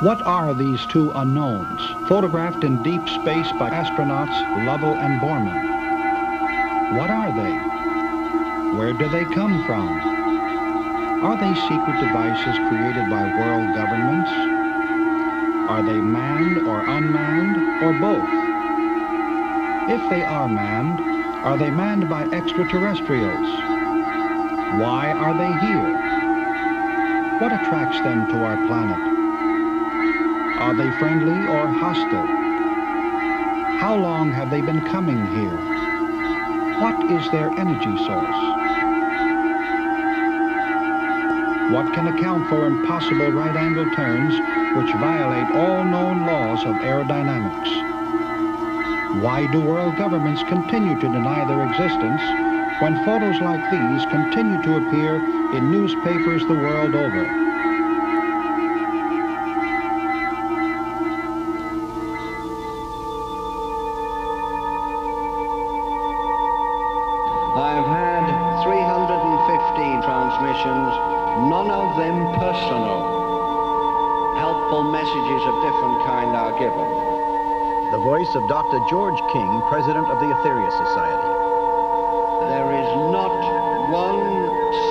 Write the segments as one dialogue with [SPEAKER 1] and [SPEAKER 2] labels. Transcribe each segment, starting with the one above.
[SPEAKER 1] What are these two unknowns, photographed in deep space by astronauts Lovell and Borman? What are they? Where do they come from? Are they secret devices created by world governments? Are they manned or unmanned, or both? If they are they manned by extraterrestrials? Why are they here? What attracts them to our planet? Are they friendly or hostile? How long have they been coming here? What is their energy source? What can account for impossible right-angle turns which violate all known laws of aerodynamics? Why do world governments continue to deny their existence when photos like these continue to appear in newspapers the world over?
[SPEAKER 2] I've had 315 transmissions, none of them personal. Helpful messages of different kind are given.
[SPEAKER 3] The voice of Dr. George King, president of the Etheria Society.
[SPEAKER 2] There is not one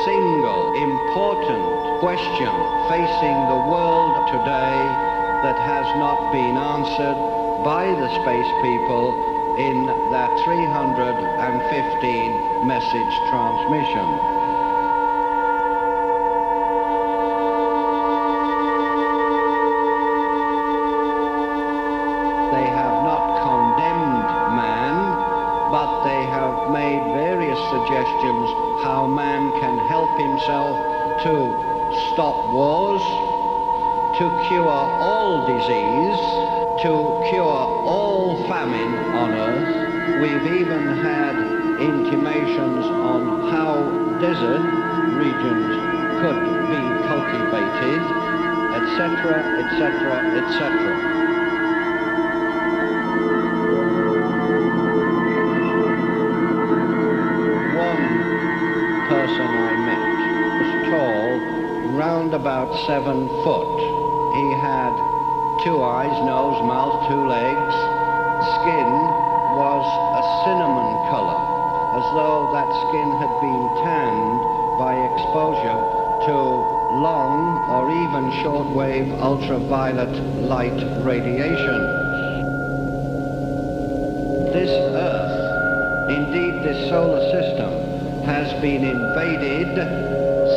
[SPEAKER 2] single important question facing the world today that has not been answered by the space people in that 315 message transmission. They have not condemned man, but they have made various suggestions how man can help himself to stop wars, to cure all disease, to cure all famine on earth. We've even had intimations on how desert regions could be cultivated, etc., etc., etc. Person I met was tall, round about 7 foot. He had 2 eyes, nose, mouth, 2 legs. Skin was a cinnamon color, as though that skin had been tanned by exposure to long or even shortwave ultraviolet light radiation. This Earth, indeed this solar system, has been invaded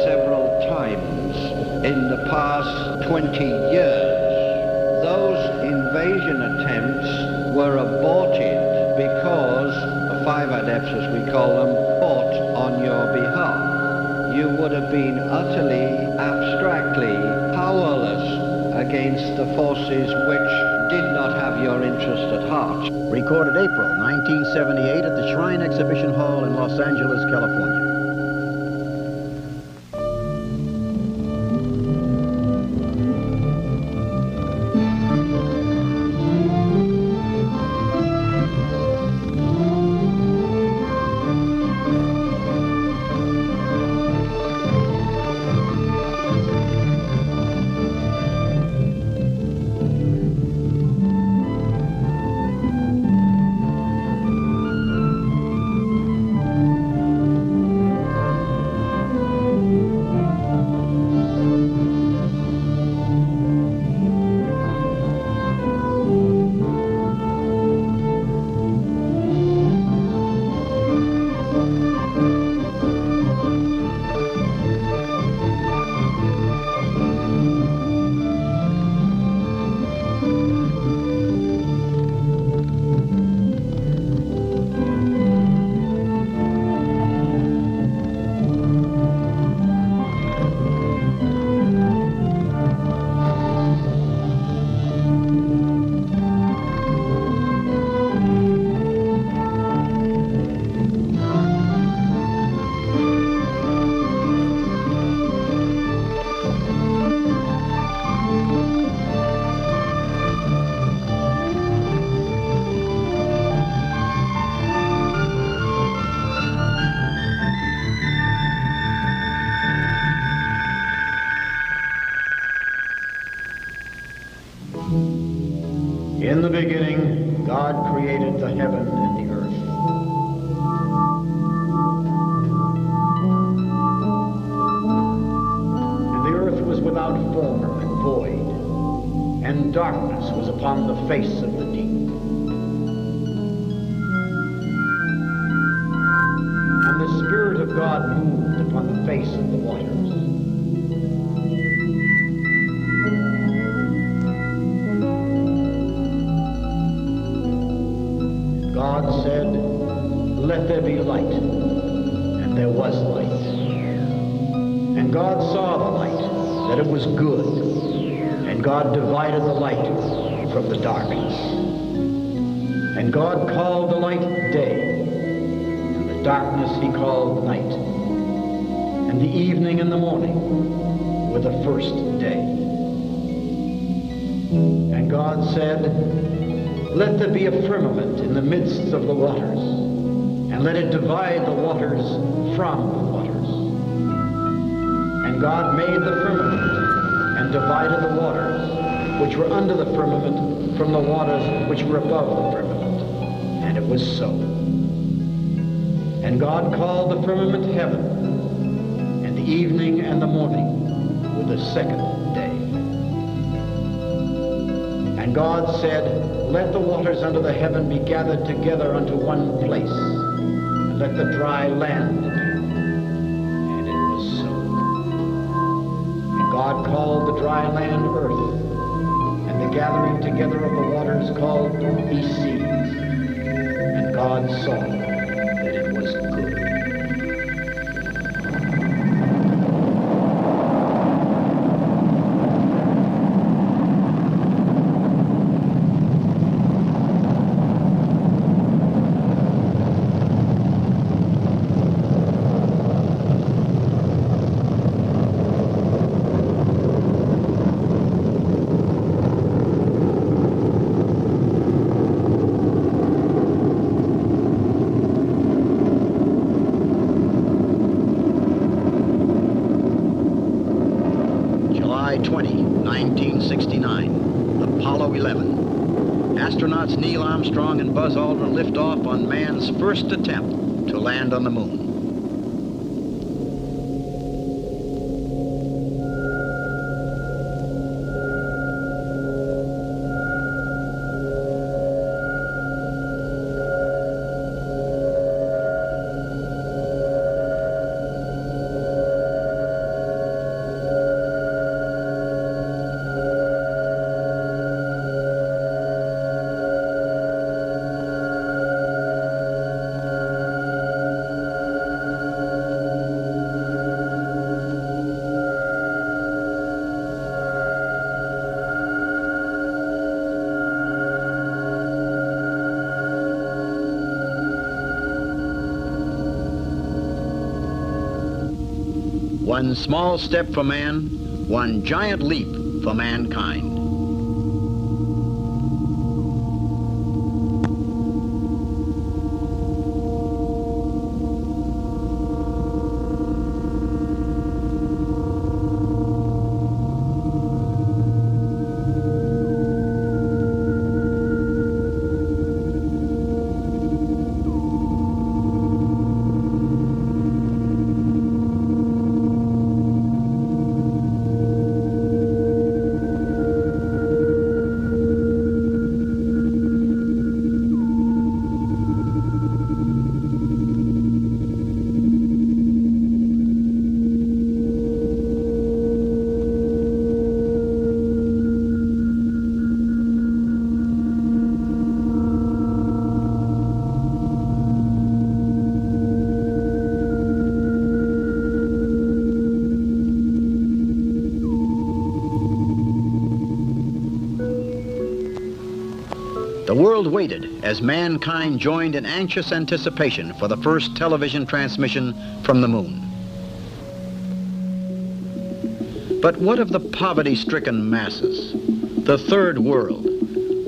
[SPEAKER 2] several times in the past 20 years. Those invasion attempts were aborted because the 5 adepts, as we call them, fought on your behalf. You would have been utterly, abstractly powerless against the forces which did not have your interest at heart.
[SPEAKER 3] Recorded April 1978 at the Shrine Exhibition Hall in Los Angeles, California. In the beginning, God created the heaven and the earth. And the earth was without form and void, and darkness was upon the face of the deep. And the Spirit of God moved upon the face of the waters. God said, "Let there be light," and there was light. And God saw the light, that it was good, and God divided the light from the darkness. And God called the light day, and the darkness he called night. And the evening and the morning were the first day. And God said, "Let there be a firmament in the midst of the waters, and let it divide the waters from the waters." And God made the firmament, and divided the waters which were under the firmament from the waters which were above the firmament. And it was so. And God called the firmament heaven, and the evening and the morning were the second day. And God said, "Let the waters under the heaven be gathered together unto one place, and let the dry land appear." And it was so. And God called the dry land earth, and the gathering together of the waters called he seas. And God saw that it was good. July 20, 1969, Apollo 11. Astronauts Neil Armstrong and Buzz Aldrin lift off on man's first attempt to land on the moon. One small step for man, one giant leap for mankind. The world waited as mankind joined in anxious anticipation for the first television transmission from the moon. But what of the poverty-stricken masses, the third world,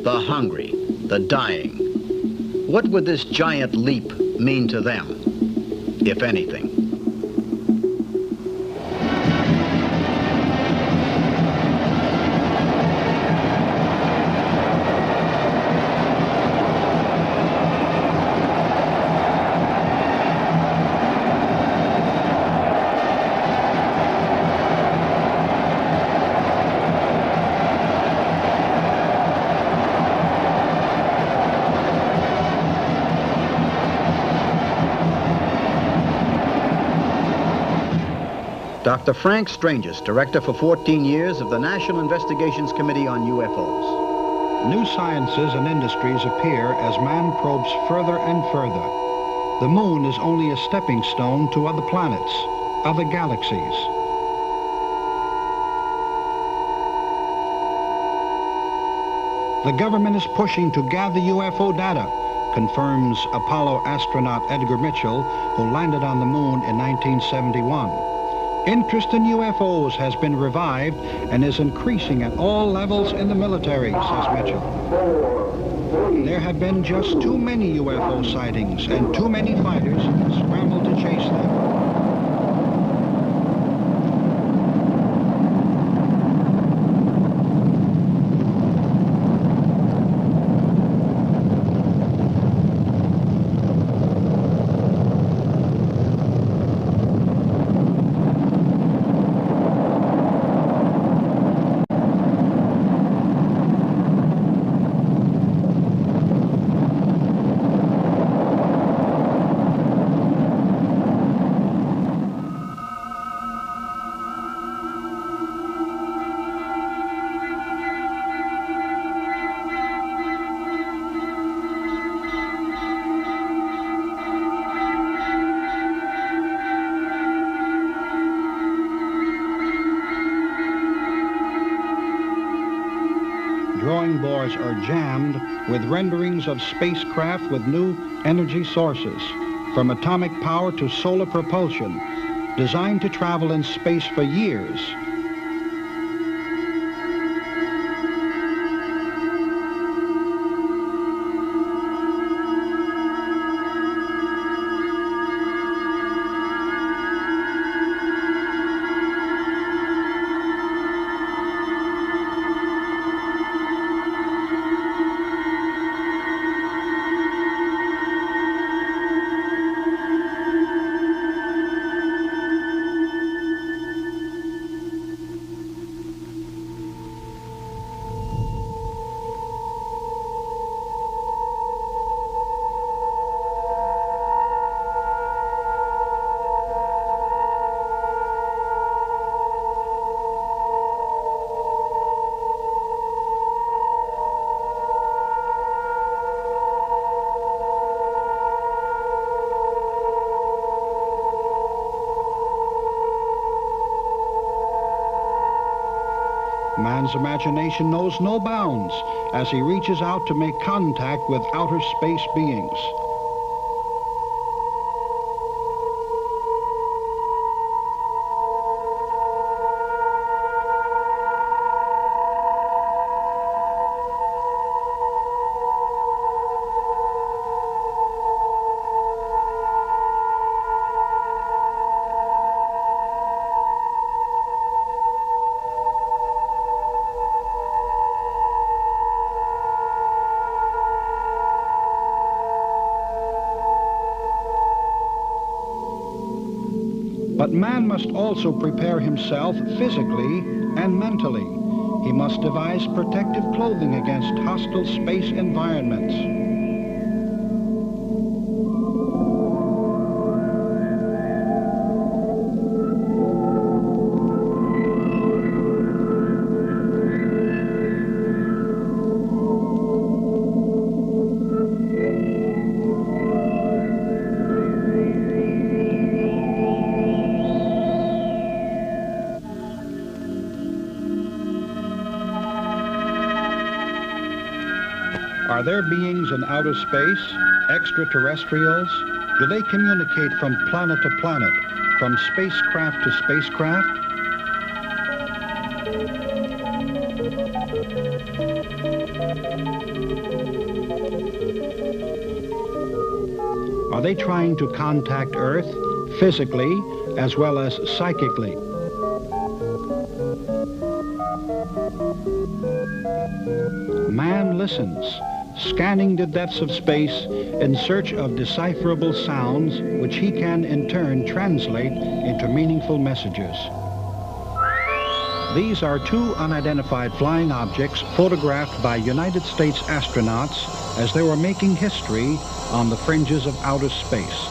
[SPEAKER 3] the hungry, the dying? What would this giant leap mean to them, if anything?
[SPEAKER 4] Dr. Frank Stranges, director for 14 years of the National Investigations Committee on UFOs.
[SPEAKER 1] New sciences and industries appear as man probes further and further. The moon is only a stepping stone to other planets, other galaxies. The government is pushing to gather UFO data, confirms Apollo astronaut Edgar Mitchell, who landed on the moon in 1971. Interest in UFOs has been revived and is increasing at all levels in the military, says Mitchell. There have been just too many UFO sightings and too many fighters scramble to chase them. Drawing boards are jammed with renderings of spacecraft with new energy sources, from atomic power to solar propulsion, designed to travel in space for years. Man's imagination knows no bounds as he reaches out to make contact with outer space beings. But man must also prepare himself physically and mentally. He must devise protective clothing against hostile space environments. Are there beings in outer space, extraterrestrials? Do they communicate from planet to planet, from spacecraft to spacecraft? Are they trying to contact Earth physically as well as psychically? Man listens, scanning the depths of space in search of decipherable sounds which he can in turn translate into meaningful messages. These are two unidentified flying objects photographed by United States astronauts as they were making history on the fringes of outer space.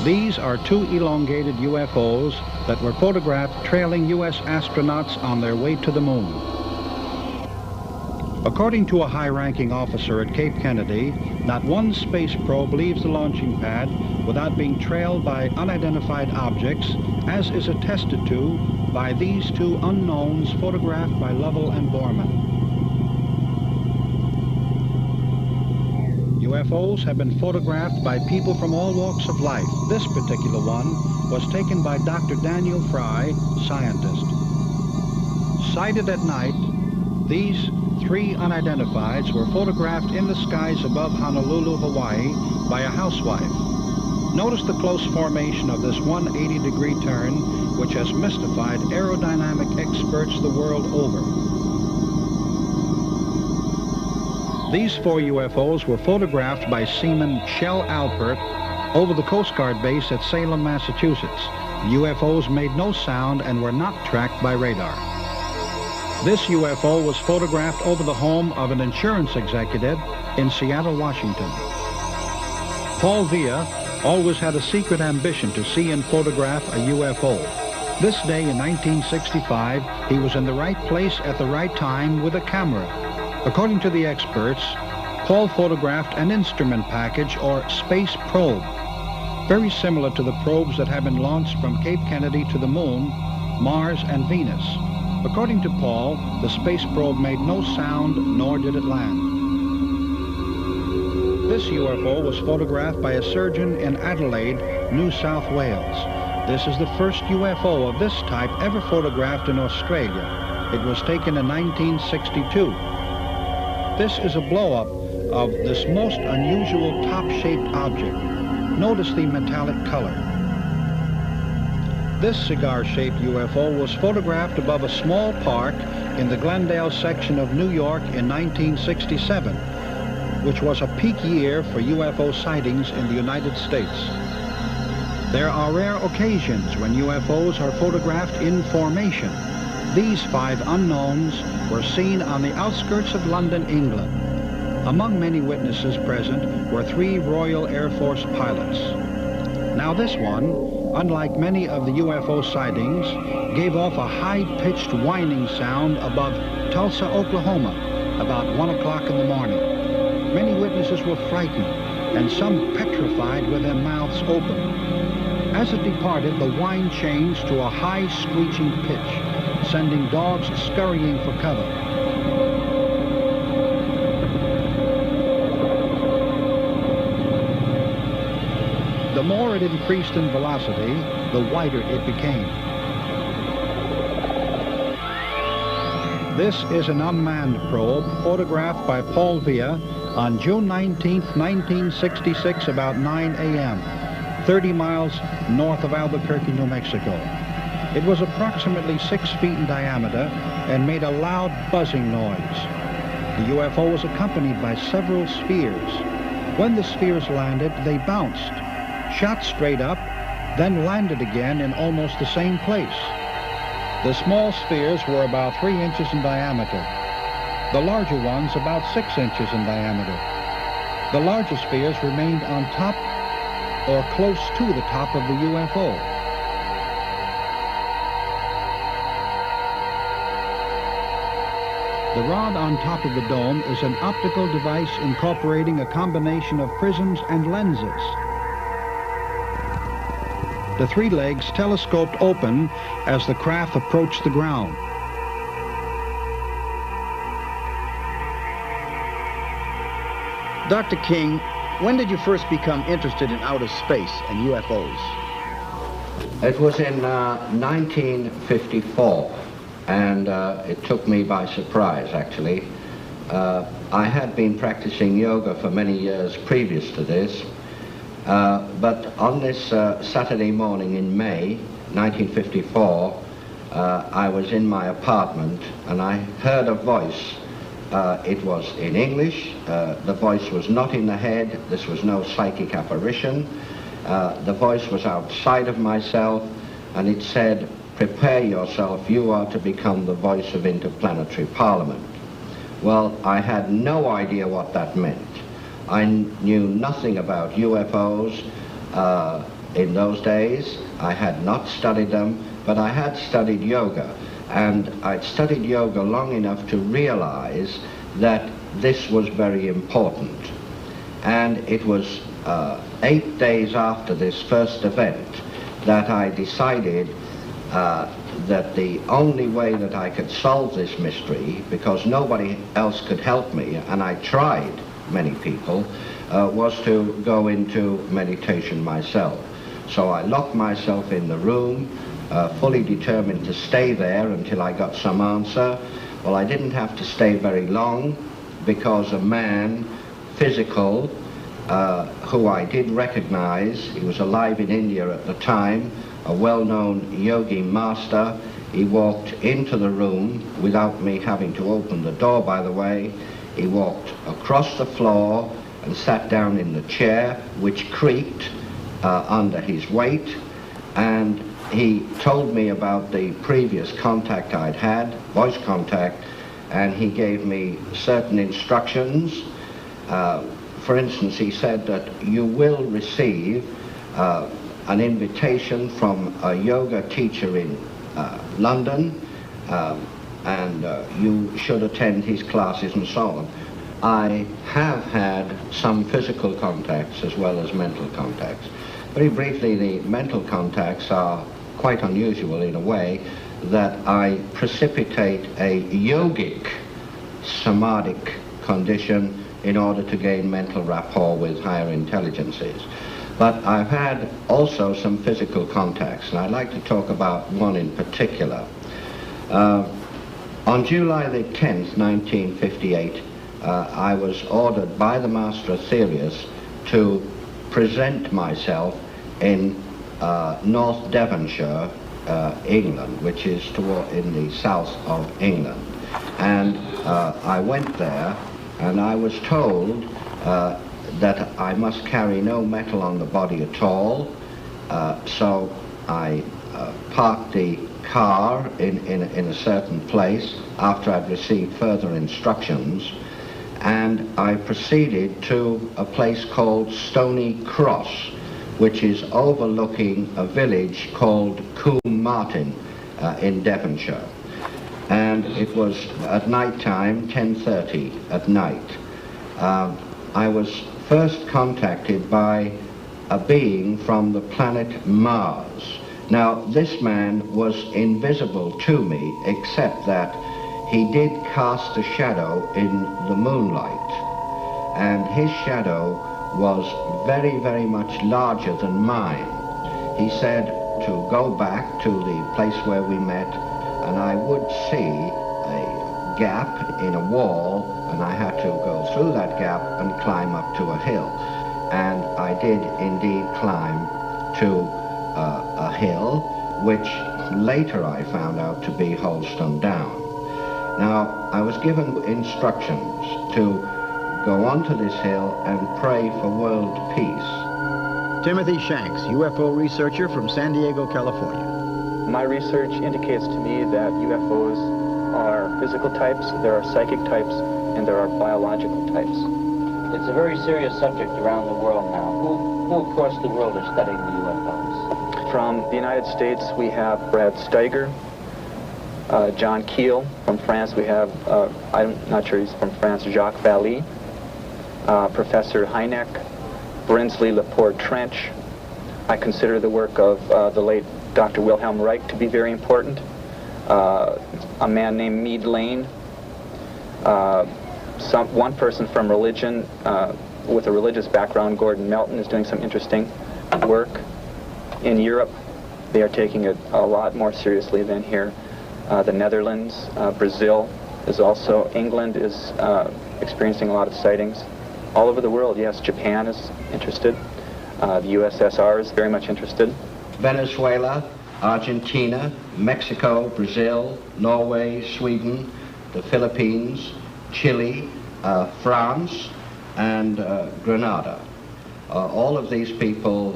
[SPEAKER 1] These are two elongated UFOs that were photographed trailing U.S. astronauts on their way to the moon. According to a high-ranking officer at Cape Kennedy, not one space probe leaves the launching pad without being trailed by unidentified objects, as is attested to by these two unknowns photographed by Lovell and Borman. UFOs have been photographed by people from all walks of life. This particular one was taken by Dr. Daniel Fry, scientist. Sighted at night, these three unidentifieds were photographed in the skies above Honolulu, Hawaii by a housewife. Notice the close formation of this 180-degree turn, which has mystified aerodynamic experts the world over. These four UFOs were photographed by Seaman Shell Alpert over the Coast Guard base at Salem, Massachusetts. The UFOs made no sound and were not tracked by radar. This UFO was photographed over the home of an insurance executive in Seattle, Washington. Paul Villa always had a secret ambition to see and photograph a UFO. This day in 1965, he was in the right place at the right time with a camera. According to the experts, Paul photographed an instrument package or space probe, very similar to the probes that have been launched from Cape Kennedy to the Moon, Mars, and Venus. According to Paul, the space probe made no sound, nor did it land. This UFO was photographed by a surgeon in Adelaide, New South Wales. This is the first UFO of this type ever photographed in Australia. It was taken in 1962. This is a blow-up of this most unusual top-shaped object. Notice the metallic color. This cigar-shaped UFO was photographed above a small park in the Glendale section of New York in 1967, which was a peak year for UFO sightings in the United States. There are rare occasions when UFOs are photographed in formation. These five unknowns were seen on the outskirts of London, England. Among many witnesses present were three Royal Air Force pilots. Now this one, unlike many of the UFO sightings, gave off a high-pitched whining sound above Tulsa, Oklahoma, about 1 o'clock in the morning. Many witnesses were frightened, and some petrified with their mouths open. As it departed, the whine changed to a high screeching pitch, sending dogs scurrying for cover. The more it increased in velocity, the wider it became. This is an unmanned probe photographed by Paul Villa on June 19, 1966, about 9 a.m., 30 miles north of Albuquerque, New Mexico. It was approximately 6 feet in diameter and made a loud buzzing noise. The UFO was accompanied by several spheres. When the spheres landed, they bounced, shot straight up, then landed again in almost the same place. The small spheres were about 3 inches in diameter. The larger ones about 6 inches in diameter. The larger spheres remained on top or close to the top of the UFO. The rod on top of the dome is an optical device incorporating a combination of prisms and lenses. The 3 legs telescoped open as the craft approached the ground.
[SPEAKER 4] Dr. King, when did you first become interested in outer space and UFOs?
[SPEAKER 2] It was in 1954, and it took me by surprise, actually. I had been practicing yoga for many years previous to this, but on this Saturday morning in May 1954, I was in my apartment and I heard a voice. It was in English. The voice was not in the head. This was no psychic apparition. The voice was outside of myself, and it said, "Prepare yourself, you are to become the voice of interplanetary parliament." Well, I had no idea what that meant. I knew nothing about UFOs. In those days, I had not studied them, but I had studied yoga. And I'd studied yoga long enough to realize that this was very important. And it was 8 days after this first event that I decided that the only way that I could solve this mystery, because nobody else could help me, and I tried many people, was to go into meditation myself. So I locked myself in the room, fully determined to stay there until I got some answer. Well, I didn't have to stay very long, because a man, physical, who I did recognize, he was alive in India at the time, a well-known yogi master. He walked into the room without me having to open the door, by the way. He walked across the floor and sat down in the chair, which creaked under his weight, and he told me about the previous contact I'd had, voice contact, and he gave me certain instructions. For instance, he said that you will receive an invitation from a yoga teacher in London, and you should attend his classes and so on. I have had some physical contacts as well as mental contacts. Very briefly, the mental contacts are quite unusual in a way that I precipitate a yogic samadhic condition in order to gain mental rapport with higher intelligences. But I've had also some physical contacts, and I'd like to talk about one in particular. On July the 10th, 1958, I was ordered by the Master Aetherius to present myself in North Devonshire, England, which is in the south of England. And I went there, and I was told that I must carry no metal on the body at all. So I parked the car in a certain place after I'd received further instructions, and I proceeded to a place called Stony Cross, which is overlooking a village called Coombe Martin in Devonshire. And it was at night time, 10:30 at night. I was first contacted by a being from the planet Mars. Now, this man was invisible to me, except that he did cast a shadow in the moonlight, and his shadow was very, very much larger than mine. He said to go back to the place where we met, and I would see a gap in a wall, and I had to go through that gap and climb up to a hill. And I did indeed climb to a hill, which later I found out to be Holston Down. Now, I was given instructions to go onto this hill and pray for world peace.
[SPEAKER 4] Timothy Shanks, UFO researcher from San Diego, California.
[SPEAKER 5] My research indicates to me that UFOs are physical types, there are psychic types, and there are biological types.
[SPEAKER 6] It's a very serious subject around the world now. Who across the world are studying the UFOs?
[SPEAKER 5] From the United States, we have Brad Steiger, John Keel. From France, we have, I'm not sure he's from France, Jacques Vallée, Professor Hynek, Brinsley Laporte Trench. I consider the work of the late Dr. Wilhelm Reich to be very important. A man named Meade Lane. One person from religion with a religious background, Gordon Melton, is doing some interesting work. In Europe, they are taking it a lot more seriously than here. The Netherlands, Brazil is also, England is experiencing a lot of sightings. All over the world, yes, Japan is interested. The USSR is very much interested.
[SPEAKER 2] Venezuela, Argentina, Mexico, Brazil, Norway, Sweden, the Philippines, Chile, France, and Grenada. All of these people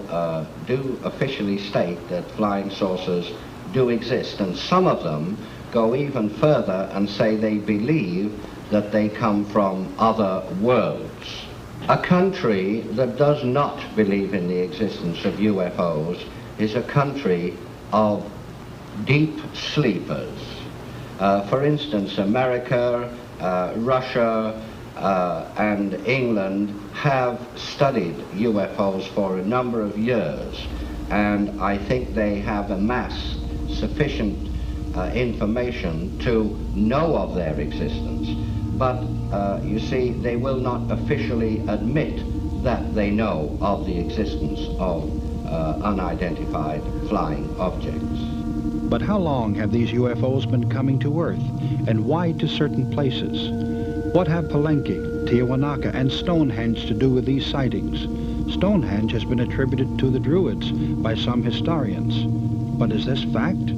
[SPEAKER 2] do officially state that flying saucers do exist, and some of them go even further and say they believe that they come from other worlds. A country that does not believe in the existence of UFOs is a country of deep sleepers. For instance, America, Russia, and England have studied UFOs for a number of years, and I think they have amassed sufficient information to know of their existence. But you see, they will not officially admit that they know of the existence of unidentified flying objects.
[SPEAKER 1] But how long have these UFOs been coming to Earth, and why to certain places? What have Palenque, Tiahuanaca, and Stonehenge to do with these sightings? Stonehenge has been attributed to the Druids by some historians. But is this fact?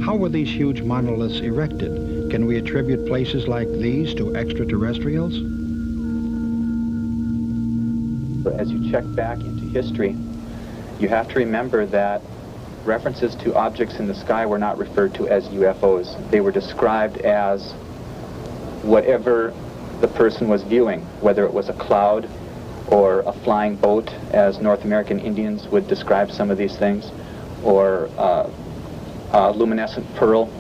[SPEAKER 1] How were these huge monoliths erected? Can we attribute places like these to extraterrestrials?
[SPEAKER 5] As you check back into history, you have to remember that references to objects in the sky were not referred to as UFOs. They were described as whatever the person was viewing, whether it was a cloud or a flying boat, as North American Indians would describe some of these things, or a luminescent pearl.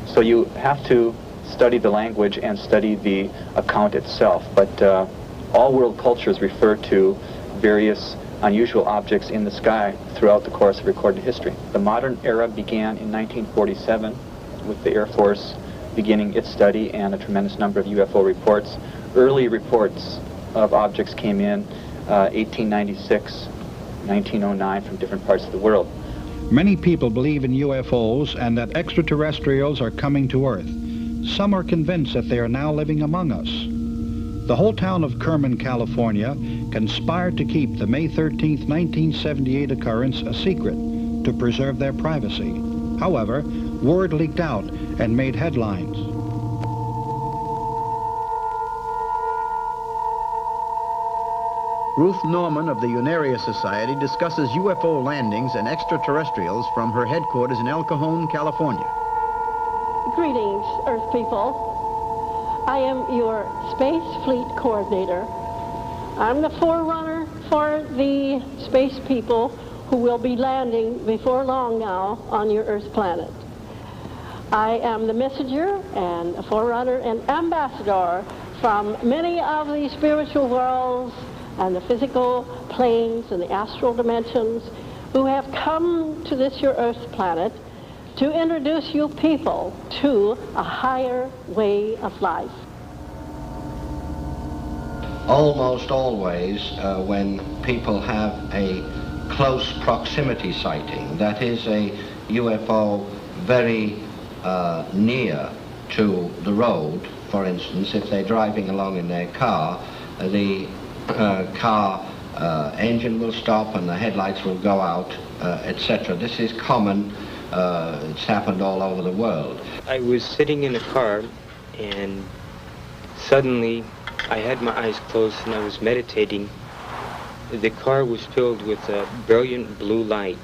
[SPEAKER 5] So you have to study the language and study the account itself. But all world cultures refer to various unusual objects in the sky throughout the course of recorded history. The modern era began in 1947 with the Air Force beginning its study and a tremendous number of UFO reports. Early reports of objects came in 1896, 1909 from different parts of the world.
[SPEAKER 1] Many people believe in UFOs and that extraterrestrials are coming to Earth. Some are convinced that they are now living among us. The whole town of Kerman, California, conspired to keep the May 13, 1978 occurrence a secret to preserve their privacy. However, word leaked out and made headlines.
[SPEAKER 4] Ruth Norman of the Unaria Society discusses UFO landings and extraterrestrials from her headquarters in El Cajon, California.
[SPEAKER 7] Greetings, Earth people. I am your Space Fleet Coordinator. I'm the forerunner for the space people who will be landing before long now on your Earth planet. I am the messenger and a forerunner and ambassador from many of the spiritual worlds and the physical planes and the astral dimensions who have come to this your Earth planet to introduce you people to a higher way of life.
[SPEAKER 2] Almost always when people have a close proximity sighting, that is a UFO very near to the road, for instance, if they're driving along in their car, the car engine will stop and the headlights will go out, etc. This is common. It's happened all over the world.
[SPEAKER 8] I was sitting in a car and suddenly I had my eyes closed and I was meditating. The car was filled with a brilliant blue light,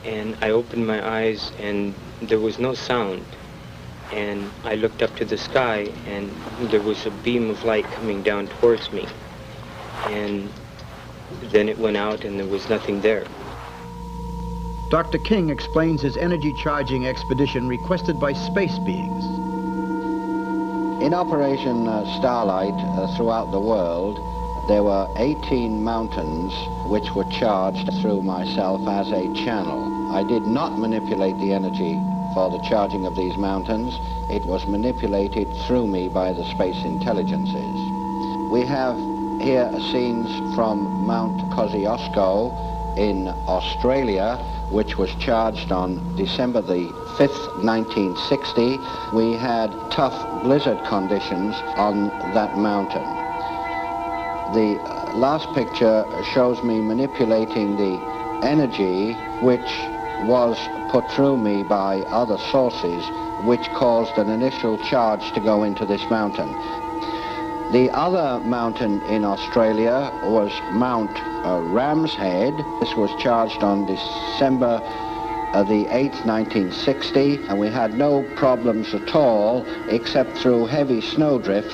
[SPEAKER 8] and I opened my eyes and there was no sound. And I looked up to the sky and there was a beam of light coming down towards me. And then it went out and there was nothing there.
[SPEAKER 4] Dr. King explains his energy charging expedition requested by space beings.
[SPEAKER 2] In Operation Starlight throughout the world, there were 18 mountains which were charged through myself as a channel. I did not manipulate the energy for the charging of these mountains. It was manipulated through me by the space intelligences. We have here scenes from Mount Kosciuszko in Australia, which was charged on December the 5th, 1960. We had tough blizzard conditions on that mountain. The last picture shows me manipulating the energy which was put through me by other sources, which caused an initial charge to go into this mountain. The other mountain in Australia was Mount Ram's Head. This was charged on December the 8th, 1960, and we had no problems at all except through heavy snow drifts.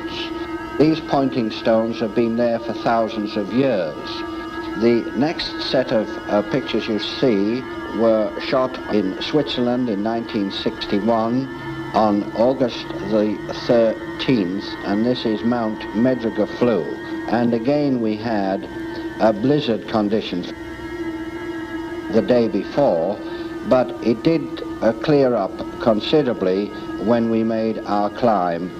[SPEAKER 2] These pointing stones have been there for thousands of years. The next set of pictures you see were shot in Switzerland in 1961 on August the 13th, and this is Mount Medrugorflu. And again we had blizzard conditions the day before, but it did clear up considerably when we made our climb.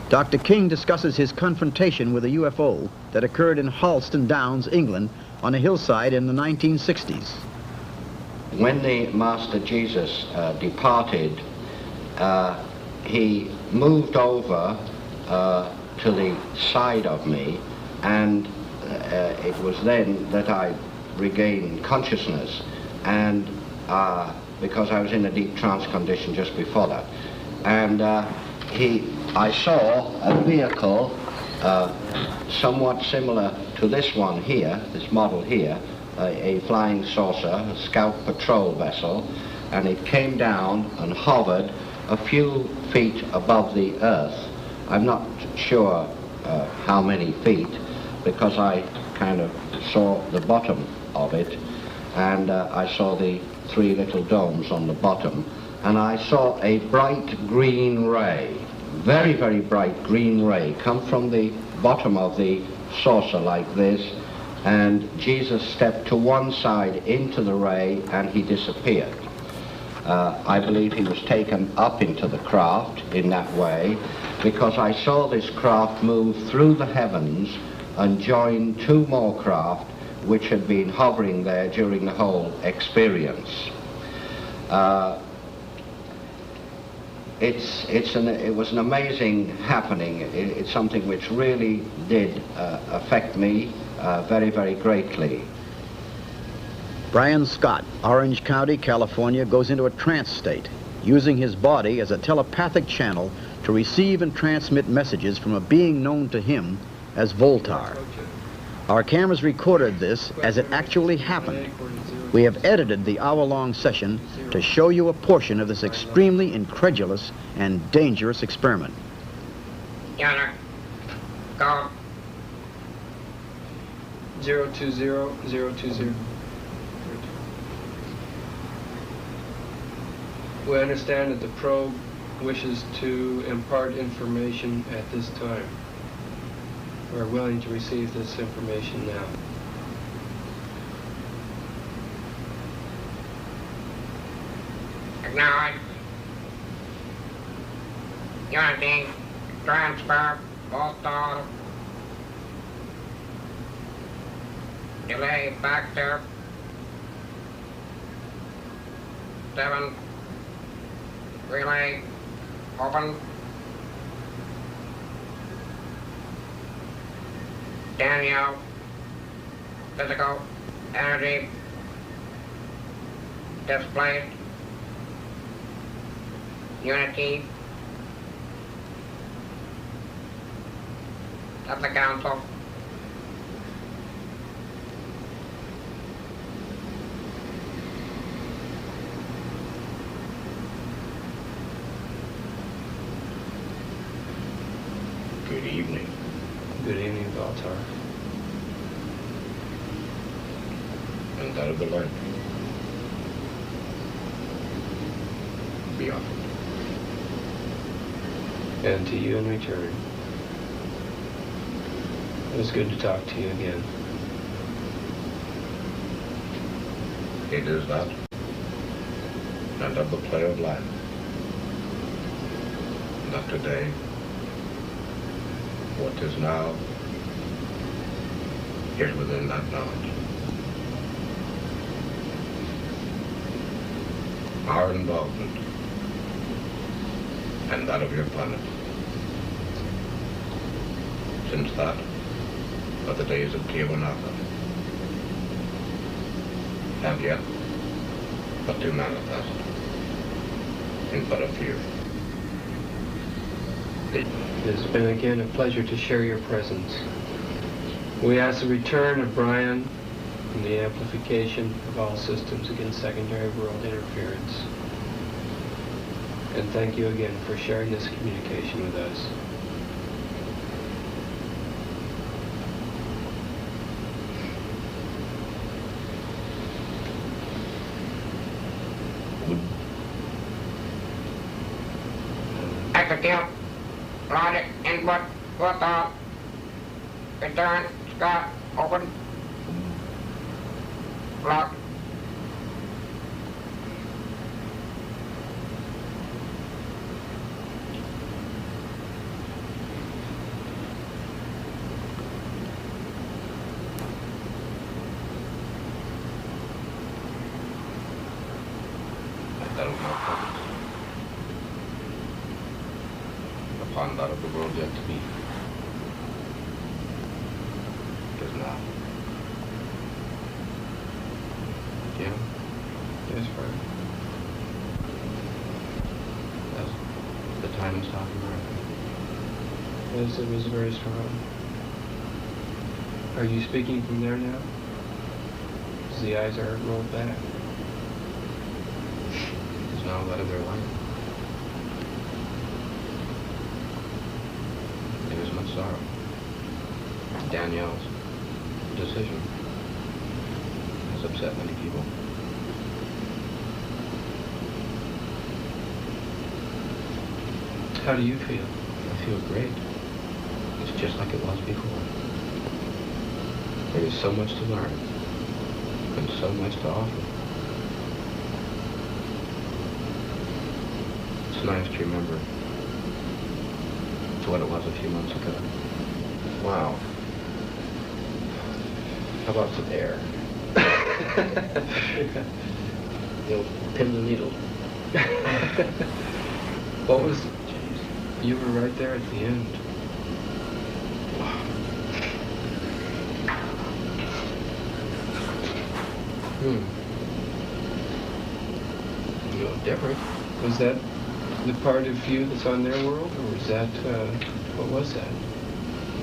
[SPEAKER 4] Dr. King discusses his confrontation with a UFO that occurred in Halston Downs, England, on a hillside in the 1960s.
[SPEAKER 2] When the Master Jesus departed, he moved over to the side of me, and it was then that I regained consciousness, and because I was in a deep trance condition just before that. And I saw a vehicle somewhat similar to this one here, this model here, a flying saucer, a scout patrol vessel, and it came down and hovered a few feet above the earth. I'm not sure how many feet, because I kind of saw the bottom of it, and I saw the three little domes on the bottom, and I saw a bright green ray, very, very bright green ray, come from the bottom of the saucer like this, and Jesus stepped to one side into the ray and he disappeared. I believe he was taken up into the craft in that way, because I saw this craft move through the heavens and join two more craft which had been hovering there during the whole experience. It was an amazing happening. It's something which really did affect me very, very greatly.
[SPEAKER 4] Brian Scott, Orange County, California, goes into a trance state, using his body as a telepathic channel to receive and transmit messages from a being known to him as Voltar. Our cameras recorded this as it actually happened. We have edited the hour-long session to show you a portion of this extremely incredulous and dangerous experiment.
[SPEAKER 9] Yana, go.
[SPEAKER 10] 020. We understand that the probe wishes to impart information at this time. We are willing to receive this information now.
[SPEAKER 9] Acknowledge. Unity. Transfer. Voltar. Delay factor. 7. Relay. Open. Daniel. Physical. Energy. Displaced. Unity. Of the council.
[SPEAKER 11] Good evening.
[SPEAKER 10] Good evening, Voltar.
[SPEAKER 11] And that of the light be offered.
[SPEAKER 10] And to you in return. It was good to talk to you again.
[SPEAKER 11] It is that, and of the play of life, that today, what is now, is within that knowledge. Our involvement, and that of your planet, since that of the days of Tiawanatha, and yet, but to manifest in but a few.
[SPEAKER 10] It has been again a pleasure to share your presence. We ask the return of Brian and the amplification of all systems against secondary world interference. And thank you again for sharing this communication with us.
[SPEAKER 9] Execute. Logic. Input. Lift off. Return. Start. Open. Lock.
[SPEAKER 11] That was my purpose. Upon that of the world yet to be. It is now. Yeah?
[SPEAKER 10] Yes, Brian.
[SPEAKER 11] That's the time is talking right.
[SPEAKER 10] Yes, it was very strong. Are you speaking from there now? As the eyes are rolled back.
[SPEAKER 11] It is now that of their life. There is much sorrow. Danielle's decision has upset many people.
[SPEAKER 10] How do you feel?
[SPEAKER 11] I feel great. It's just like it was before. There is so much to learn and so much to offer. It's nice to remember what it was a few months ago. Wow. How about some air? The old pin the needle.
[SPEAKER 10] What was... You were right there at the end.
[SPEAKER 11] You know, different.
[SPEAKER 10] Was that the part of you that's on their world, or was that, what was that?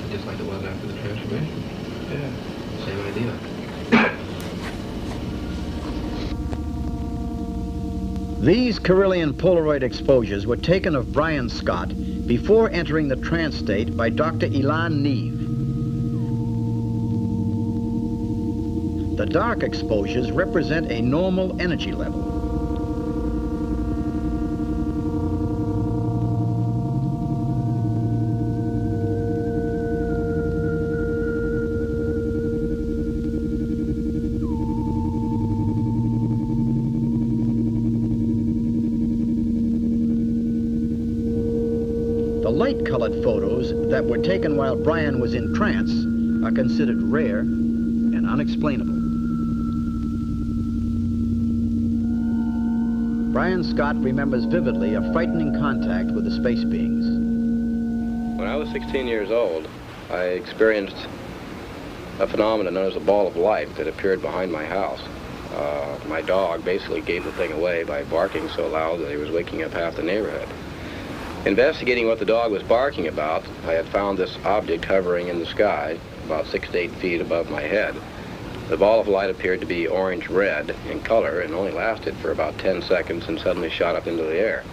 [SPEAKER 11] Just like it was after the transformation.
[SPEAKER 10] Yeah.
[SPEAKER 11] Same idea.
[SPEAKER 4] These Carillion Polaroid exposures were taken of Brian Scott before entering the trance state by Dr. Elan Neve. The dark exposures represent a normal energy level. The light-colored photos that were taken while Brian was in trance are considered rare and unexplainable. Brian Scott remembers vividly a frightening contact with the space beings.
[SPEAKER 12] When I was 16 years old, I experienced a phenomenon known as a ball of light that appeared behind my house. My dog basically gave the thing away by barking so loud that he was waking up half the neighborhood. Investigating what the dog was barking about, I had found this object hovering in the sky about 6 to 8 feet above my head. The ball of light appeared to be orange-red in color and only lasted for about 10 seconds and suddenly shot up into the air.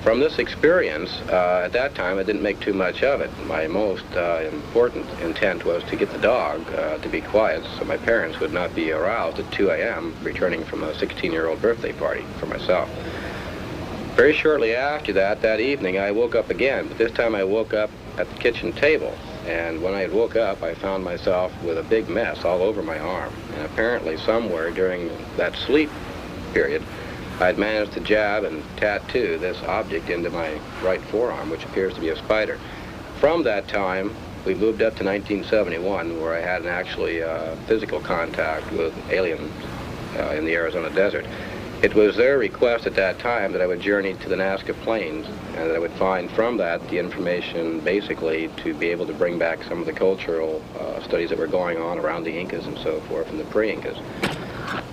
[SPEAKER 12] From this experience, at that time, I didn't make too much of it. My most important intent was to get the dog to be quiet so my parents would not be aroused at 2 a.m. returning from a 16-year-old birthday party for myself. Very shortly after that evening, I woke up again, but this time I woke up at the kitchen table. And when I had woke up, I found myself with a big mess all over my arm. And apparently somewhere during that sleep period, I had managed to jab and tattoo this object into my right forearm, which appears to be a spider. From that time, we moved up to 1971, where I had an actually physical contact with aliens in the Arizona desert. It was their request at that time that I would journey to the Nazca Plains and that I would find from that the information basically to be able to bring back some of the cultural studies that were going on around the Incas and so forth and the pre-Incas.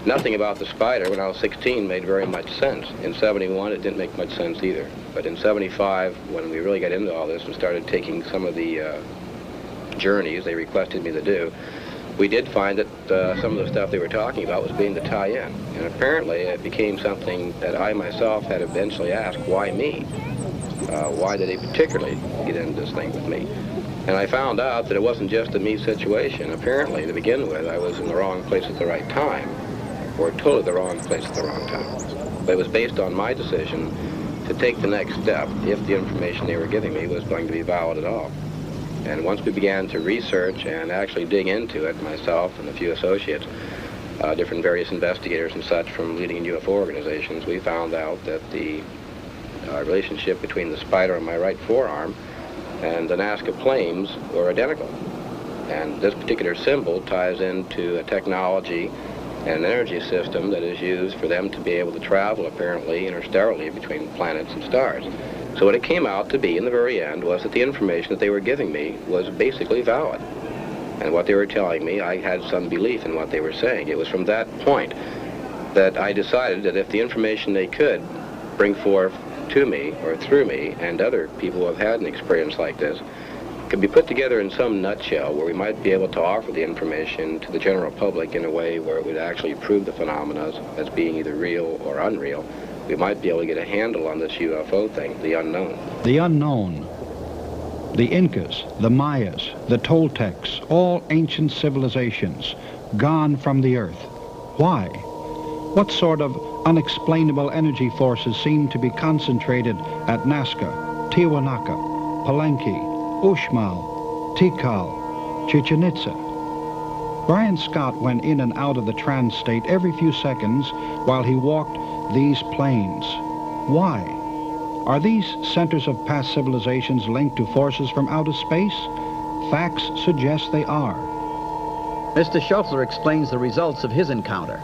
[SPEAKER 12] Nothing about the spider when I was 16 made very much sense. In 71 it didn't make much sense either. But in 75, when we really got into all this and started taking some of the journeys they requested me to do, we did find that some of the stuff they were talking about was being the tie-in. And apparently it became something that I myself had eventually asked, why me? Why did they particularly get into this thing with me? And I found out that it wasn't just a me situation. Apparently, to begin with, I was in the wrong place at the right time, or totally the wrong place at the wrong time. But it was based on my decision to take the next step if the information they were giving me was going to be valid at all. And once we began to research and actually dig into it, myself and a few associates, different various investigators and such from leading UFO organizations, we found out that the relationship between the spider on my right forearm and the Nazca plains were identical. And this particular symbol ties into a technology and an energy system that is used for them to be able to travel, apparently, interstellarly between planets and stars. So what it came out to be in the very end was that the information that they were giving me was basically valid. And what they were telling me, I had some belief in what they were saying. It was from that point that I decided that if the information they could bring forth to me or through me and other people who have had an experience like this could be put together in some nutshell where we might be able to offer the information to the general public in a way where it would actually prove the phenomena as being either real or unreal, we might be able to get a handle on this UFO thing, the unknown.
[SPEAKER 1] The unknown. The Incas, the Mayas, the Toltecs, all ancient civilizations, gone from the earth. Why? What sort of unexplainable energy forces seem to be concentrated at Nazca, Tiwanaku, Palenque, Uxmal, Tikal, Chichen Itza? Brian Scott went in and out of the trance state every few seconds while he walked these plains. Why? Are these centers of past civilizations linked to forces from outer space? Facts suggest they are.
[SPEAKER 4] Mr. Schultzler explains the results of his encounter.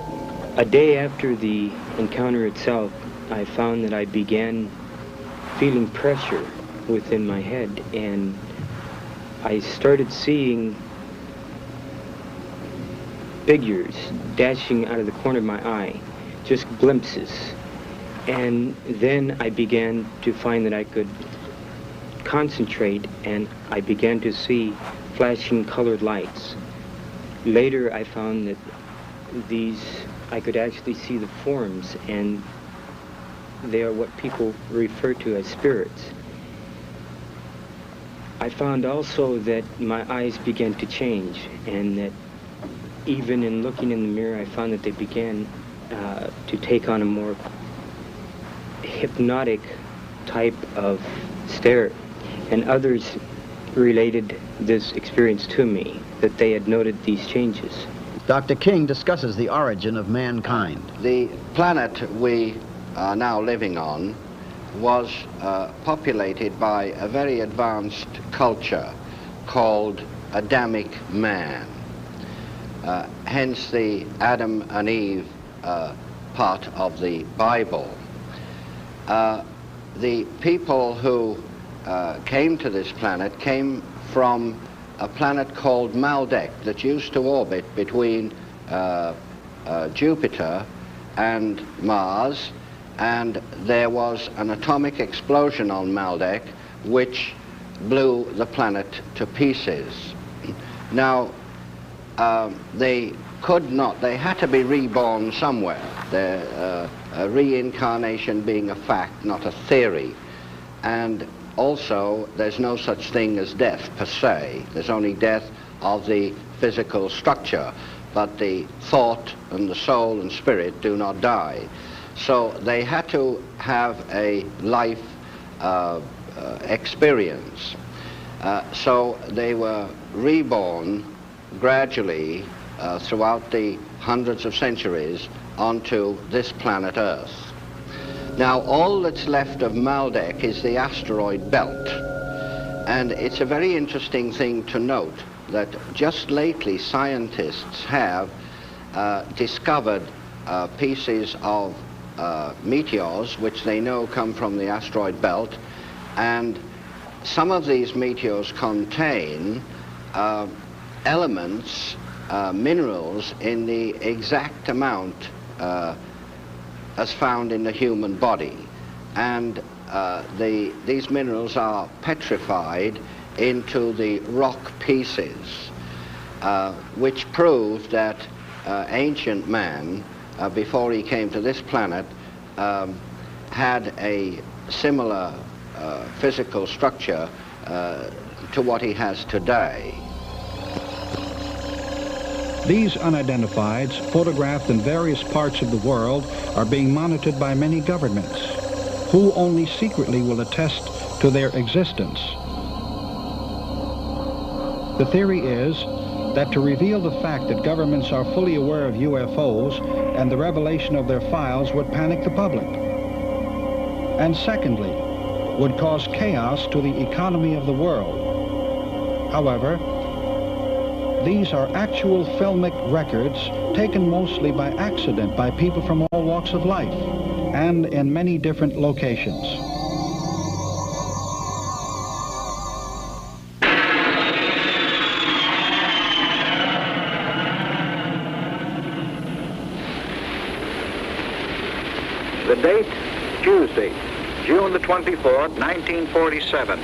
[SPEAKER 8] A day after the encounter itself, I found that I began feeling pressure within my head, and I started seeing figures dashing out of the corner of my eye, just glimpses. And then I began to find that I could concentrate, and I began to see flashing colored lights. Later I found that I could actually see the forms, and they are what people refer to as spirits. I found also that my eyes began to change, and that even in looking in the mirror, I found that they began to take on a more hypnotic type of stare. And others related this experience to me, that they had noted these changes.
[SPEAKER 4] Dr. King discusses the origin of mankind.
[SPEAKER 2] The planet we are now living on was populated by a very advanced culture called Adamic man. Hence the Adam and Eve part of the Bible. The people who came to this planet came from a planet called Maldek that used to orbit between Jupiter and Mars, and there was an atomic explosion on Maldek which blew the planet to pieces. Now, they had to be reborn somewhere, reincarnation being a fact, not a theory. And also, there's no such thing as death per se. There's only death of the physical structure, but the thought and the soul and spirit do not die. So they had to have a life experience. So they were reborn gradually throughout the hundreds of centuries onto this planet Earth. Now, all that's left of Maldek is the asteroid belt. And it's a very interesting thing to note that just lately scientists have discovered pieces of meteors which they know come from the asteroid belt, and some of these meteors contain elements, minerals in the exact amount as found in the human body, and these minerals are petrified into the rock pieces, which prove that ancient man, before he came to this planet, had a similar physical structure to what he has today.
[SPEAKER 1] These unidentifieds, photographed in various parts of the world, are being monitored by many governments. who only secretly will attest to their existence. The theory is that to reveal the fact that governments are fully aware of UFOs and the revelation of their files would panic the public. And secondly, would cause chaos to the economy of the world. However, these are actual filmic records taken mostly by accident by people from all walks of life and in many different locations.
[SPEAKER 13] The date, Tuesday, June the 24th, 1947.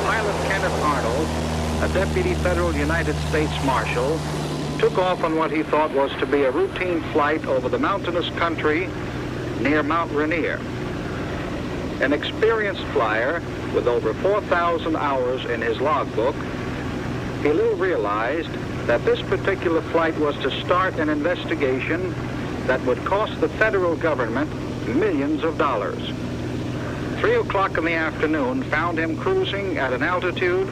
[SPEAKER 13] Pilot Kenneth Arnold, a deputy federal United States Marshal, took off on what he thought was to be a routine flight over the mountainous country near Mount Rainier. An experienced flyer with over 4,000 hours in his logbook, he little realized that this particular flight was to start an investigation that would cost the federal government millions of dollars. 3 o'clock in the afternoon found him cruising at an altitude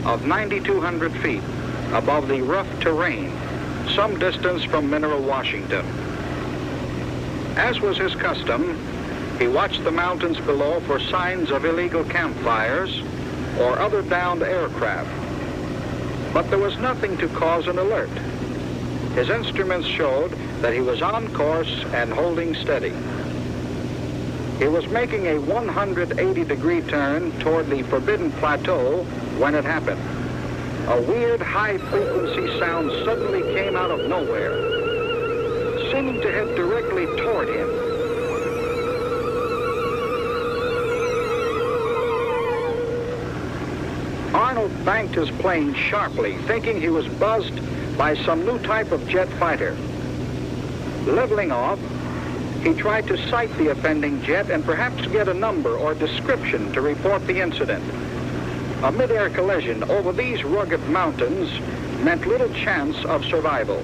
[SPEAKER 13] of 9,200 feet above the rough terrain, some distance from Mineral, Washington. As was his custom, he watched the mountains below for signs of illegal campfires or other downed aircraft. But there was nothing to cause an alert. His instruments showed that he was on course and holding steady. He was making a 180-degree turn toward the Forbidden Plateau when it happened. A weird high-frequency sound suddenly came out of nowhere, seeming to head directly toward him. Arnold banked his plane sharply, thinking he was buzzed by some new type of jet fighter. Leveling off, he tried to sight the offending jet and perhaps get a number or description to report the incident. A mid-air collision over these rugged mountains meant little chance of survival.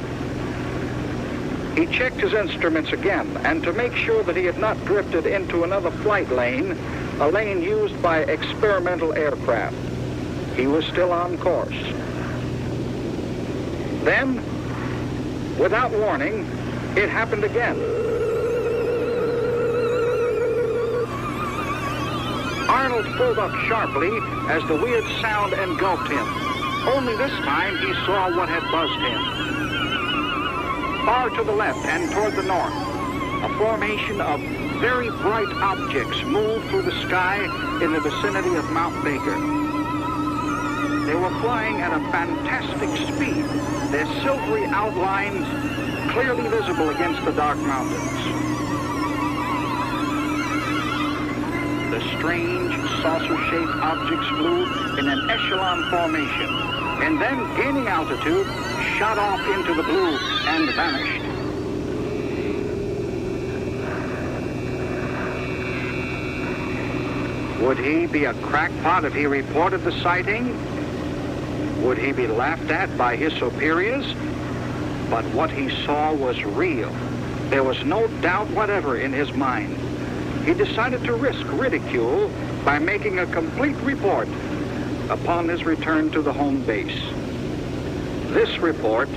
[SPEAKER 13] He checked his instruments again, and to make sure that he had not drifted into another flight lane, a lane used by experimental aircraft, he was still on course. Then, without warning, it happened again. Arnold pulled up sharply as the weird sound engulfed him. Only this time he saw what had buzzed him. Far to the left and toward the north, a formation of very bright objects moved through the sky in the vicinity of Mount Baker. They were flying at a fantastic speed, their silvery outlines clearly visible against the dark mountains. The strange saucer-shaped objects flew in an echelon formation, and then, gaining altitude, shot off into the blue and vanished. Would he be a crackpot if he reported the sighting? Would he be laughed at by his superiors? But what he saw was real. There was no doubt whatever in his mind. He decided to risk ridicule by making a complete report upon his return to the home base. This report,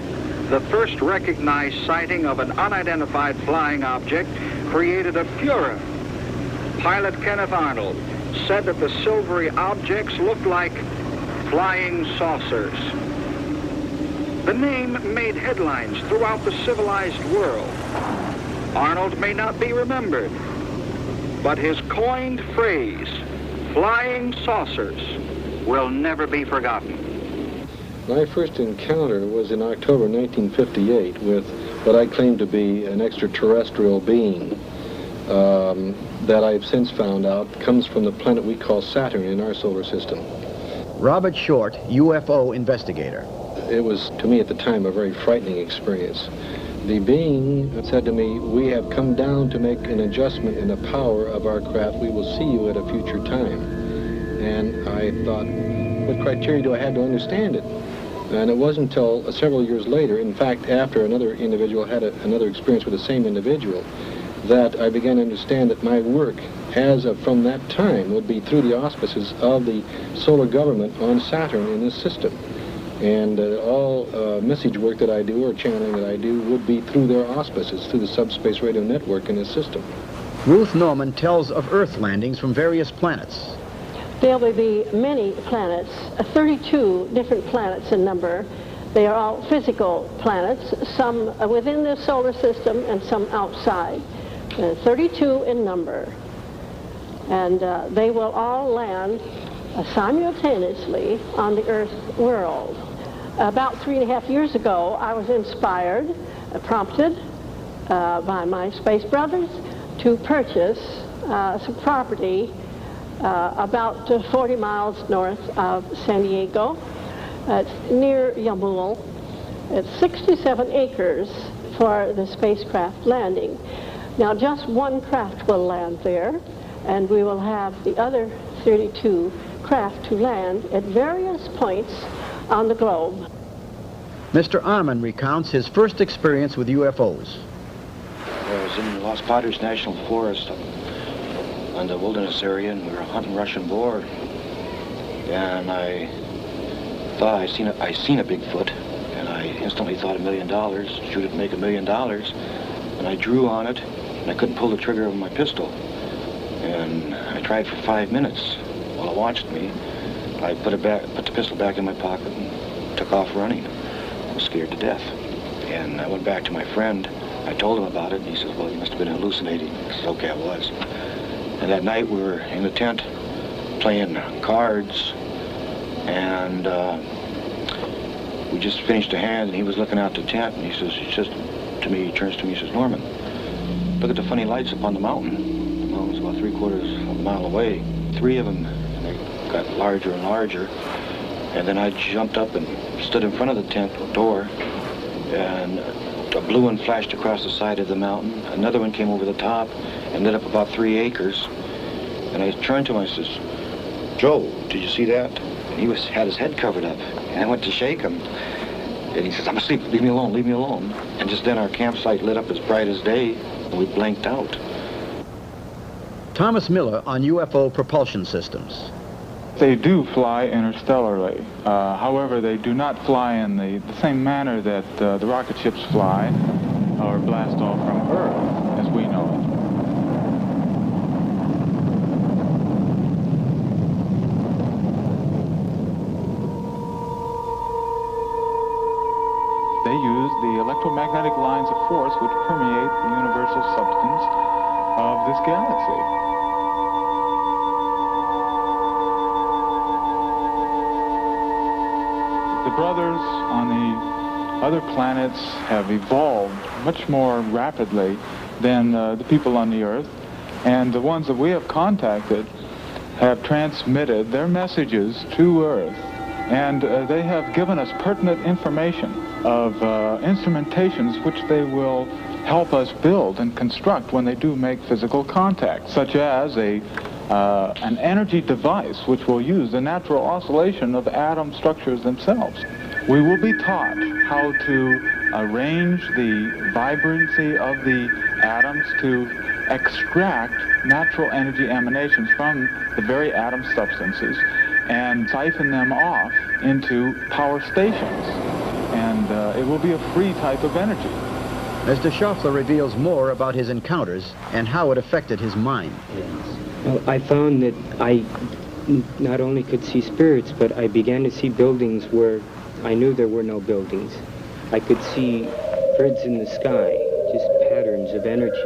[SPEAKER 13] the first recognized sighting of an unidentified flying object, created a furor. Pilot Kenneth Arnold said that the silvery objects looked like flying saucers. The name made headlines throughout the civilized world. Arnold may not be remembered, but his coined phrase, flying saucers, will never be forgotten.
[SPEAKER 14] My first encounter was in October 1958 with what I claimed to be an extraterrestrial being that I've since found out comes from the planet we call Saturn in our solar system.
[SPEAKER 4] Robert Short, UFO investigator.
[SPEAKER 14] It was, to me at the time, a very frightening experience. The being said to me, "We have come down to make an adjustment in the power of our craft. We will see you at a future time." And I thought, what criteria do I have to understand it? And it wasn't until several years later, in fact, after another individual had another experience with the same individual, that I began to understand that my work, as of from that time, would be through the auspices of the solar government on Saturn in this system. And all message work that I do or channeling that I do would be through their auspices, through the subspace radio network in this system.
[SPEAKER 4] Ruth Norman tells of Earth landings from various planets.
[SPEAKER 7] There will be many planets, 32 different planets in number. They are all physical planets, some within the solar system and some outside. 32 in number. And they will all land simultaneously on the Earth world. About 3.5 years ago, I was inspired, prompted by my space brothers to purchase some property about 40 miles north of San Diego. It's near Yamul. It's 67 acres for the spacecraft landing. Now, just one craft will land there, and we will have the other 32 craft to land at various points on the globe.
[SPEAKER 4] Mr. Arman recounts his first experience with UFOs.
[SPEAKER 15] I was in Los Padres National Forest on the wilderness area, and we were hunting Russian boar. And I thought I seen a Bigfoot, and I instantly thought $1 million, shoot it and make $1 million. And I drew on it, and I couldn't pull the trigger of my pistol. And I tried for 5 minutes. While it watched me, I put the pistol back in my pocket and took off running. I was scared to death. And I went back to my friend. I told him about it, and he says, well, you must have been hallucinating. I said, okay, I was. And that night we were in the tent playing cards, and we just finished a hand, and he was looking out the tent, and he says, he turns to me, he says, Norman, look at the funny lights up on the mountain. The mountain's about 3/4 of a mile away. 3 of them, and they got larger and larger. And then I jumped up and stood in front of the tent door, and a blue one flashed across the side of the mountain. Another one came over the top and lit up about 3 acres. And I turned to him, I says, Joe, did you see that? And he had his head covered up. And I went to shake him. And he says, I'm asleep, leave me alone, leave me alone. And just then our campsite lit up as bright as day, and we blanked out.
[SPEAKER 4] Thomas Miller on UFO propulsion systems.
[SPEAKER 16] They do fly interstellarly. However, they do not fly in the same manner that the rocket ships fly or blast off from Earth as we know it. They use the electromagnetic lines of force which permeate the universal substance of this galaxy. The brothers on the other planets have evolved much more rapidly than the people on the Earth, and the ones that we have contacted have transmitted their messages to Earth, and they have given us pertinent information of instrumentations which they will help us build and construct when they do make physical contact, such as an energy device which will use the natural oscillation of atom structures themselves. We will be taught how to arrange the vibrancy of the atoms to extract natural energy emanations from the very atom substances and siphon them off into power stations. And it will be a free type of energy.
[SPEAKER 4] Mr. Schaffler reveals more about his encounters and how it affected his mind.
[SPEAKER 8] Well, I found that I not only could see spirits, but I began to see buildings where I knew there were no buildings. I could see birds in the sky, just patterns of energy.